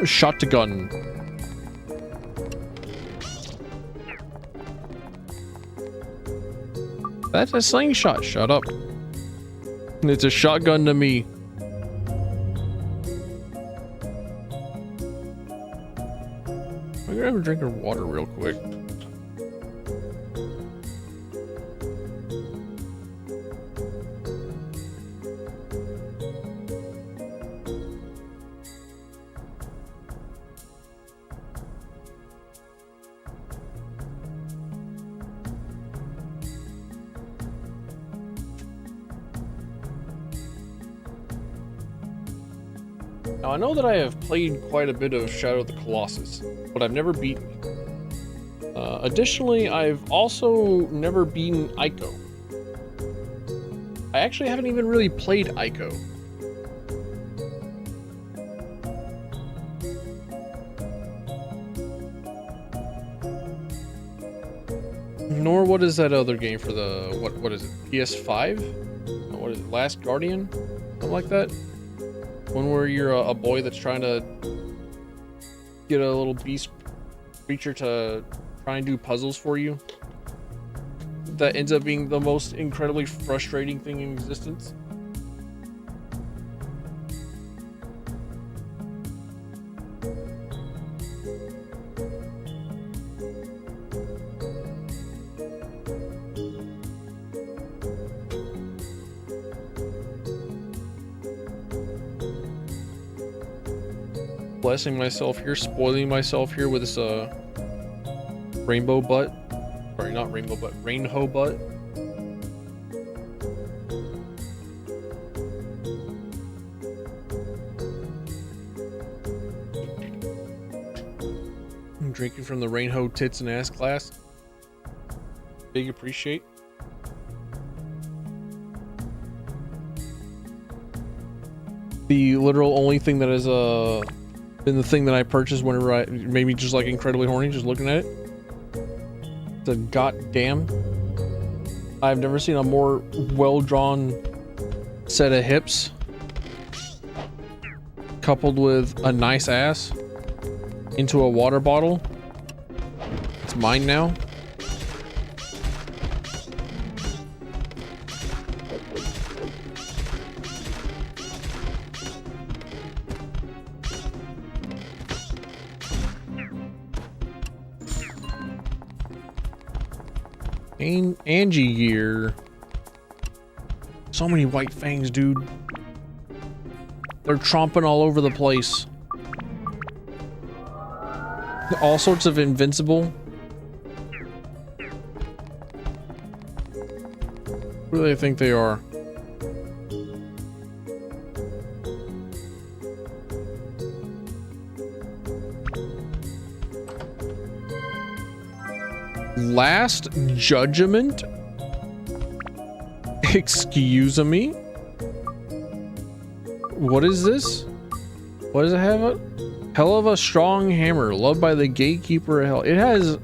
shotgun. That's a slingshot. Shut up. It's a shotgun to me. I'm gonna have a drink of water real quick. Now, I know that I have played quite a bit of Shadow of the Colossus, but I've never beaten it. Additionally, I've also never beaten Ico. I actually haven't even really played Ico. Nor what is that other game for the, what is it, PS5? What is it, Last Guardian? Something like that? One where you're a boy that's trying to get a little beast creature to try and do puzzles for you. That ends up being the most incredibly frustrating thing in existence. Blessing myself here, spoiling myself here with this rainbow butt. Sorry, not rainbow butt, rainbow butt. I'm drinking from the rainbow tits and ass glass. Big appreciate. The literal only thing that is been the thing that I purchased whenever I made me just like incredibly horny just looking at it. It's a goddamn. I've never seen a more well-drawn set of hips coupled with a nice ass into a water bottle. It's mine now. Angie gear. So many white fangs, dude. They're tromping all over the place. All sorts of invincible. Who do they think they are? Last Judgment? Excuse me? What is this? What does it have? Hell of a strong hammer, loved by the gatekeeper of hell. It has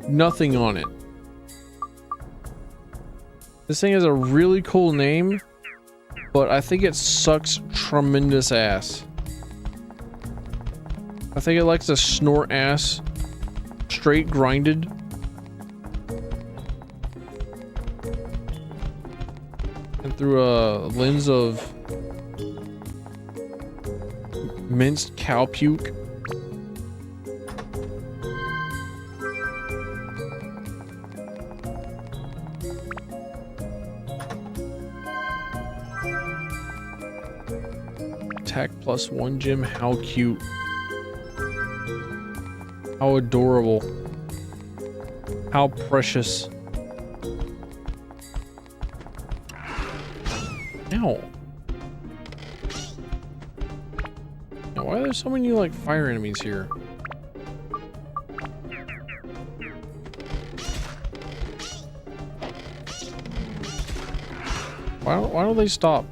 nothing on it. This thing has a really cool name, but I think it sucks tremendous ass. I think it likes to snort ass straight grinded. Through a lens of minced cow puke. Attack +1 gem. How cute. How adorable. How precious. Ow. Now, why are there so many, like, fire enemies here? Why don't they stop?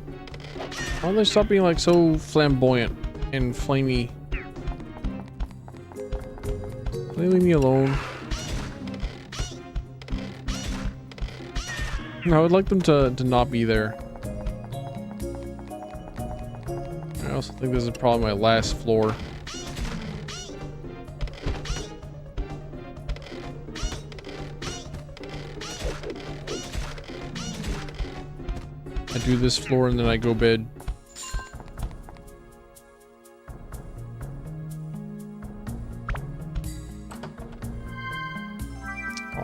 Why don't they stop being, like, so flamboyant and flamey? Can they leave me alone? I would like them to not be there. I also think this is probably my last floor. I do this floor and then I go bed.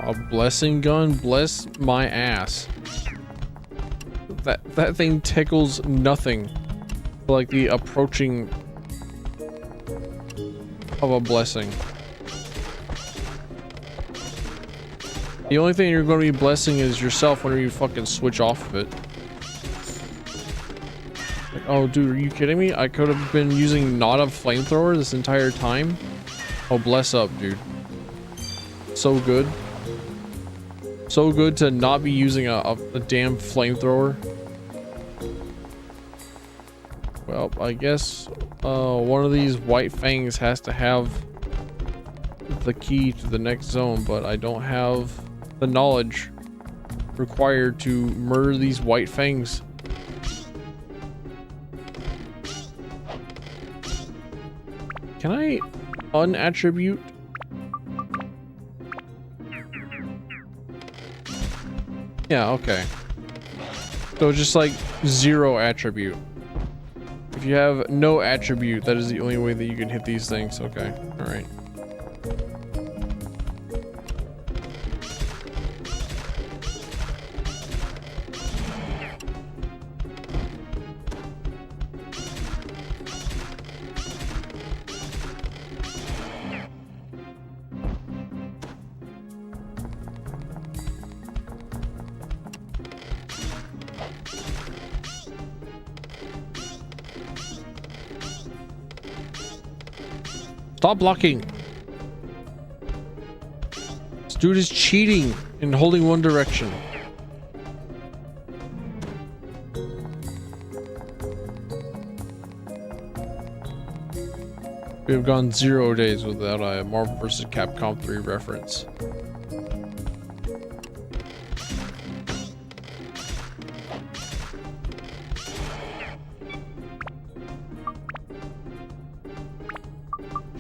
A blessing gun, bless my ass. That thing tickles nothing like the approaching of a blessing. The only thing you're going to be blessing is yourself whenever you fucking switch off of it. Like, oh dude, are you kidding me? I could have been using not a flamethrower this entire time. Oh, bless up, dude. So good. So good to not be using a damn flamethrower. Well, I guess one of these white fangs has to have the key to the next zone, but I don't have the knowledge required to murder these white fangs. Can I unattribute? Yeah, okay. So just like 0 attribute. If you have no attribute, that is the only way that you can hit these things. Okay, alright. Stop blocking. This dude is cheating and holding one direction. We have gone 0 days without a Marvel vs. Capcom 3 reference.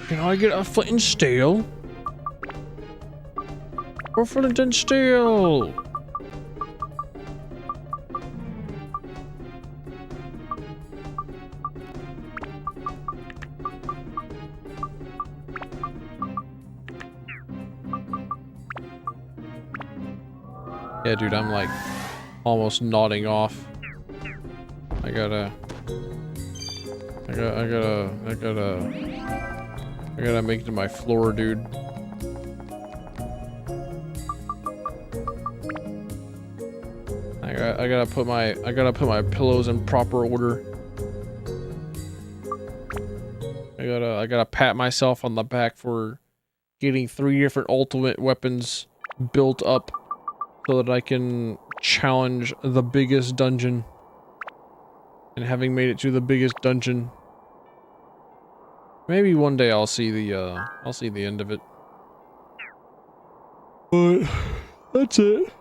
Can I get a flint and steel? Or flint and steel? Yeah, dude, I'm like almost nodding off. I gotta make it to my floor, dude. I gotta put my pillows in proper order. I gotta pat myself on the back for getting 3 different ultimate weapons built up so that I can challenge the biggest dungeon. And having made it to the biggest dungeon, maybe one day I'll see the end of it. But that's it.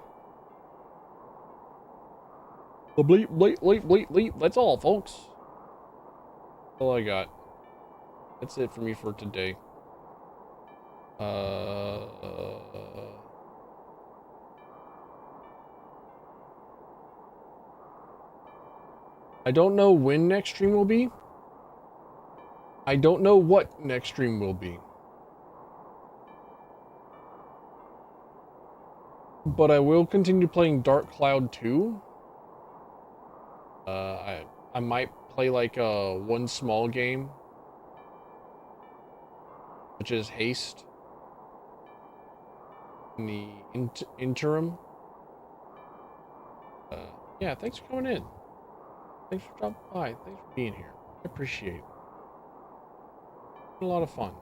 Bleep, bleep, bleep, bleep, bleep. That's all, folks. All I got. That's it for me for today. I don't know when next stream will be. I don't know what next stream will be. But I will continue playing Dark Cloud 2. I might play like one small game, which is Haste. in the interim. Yeah, thanks for coming in. Thanks for dropping by. Thanks for being here. I appreciate it. A lot of fun.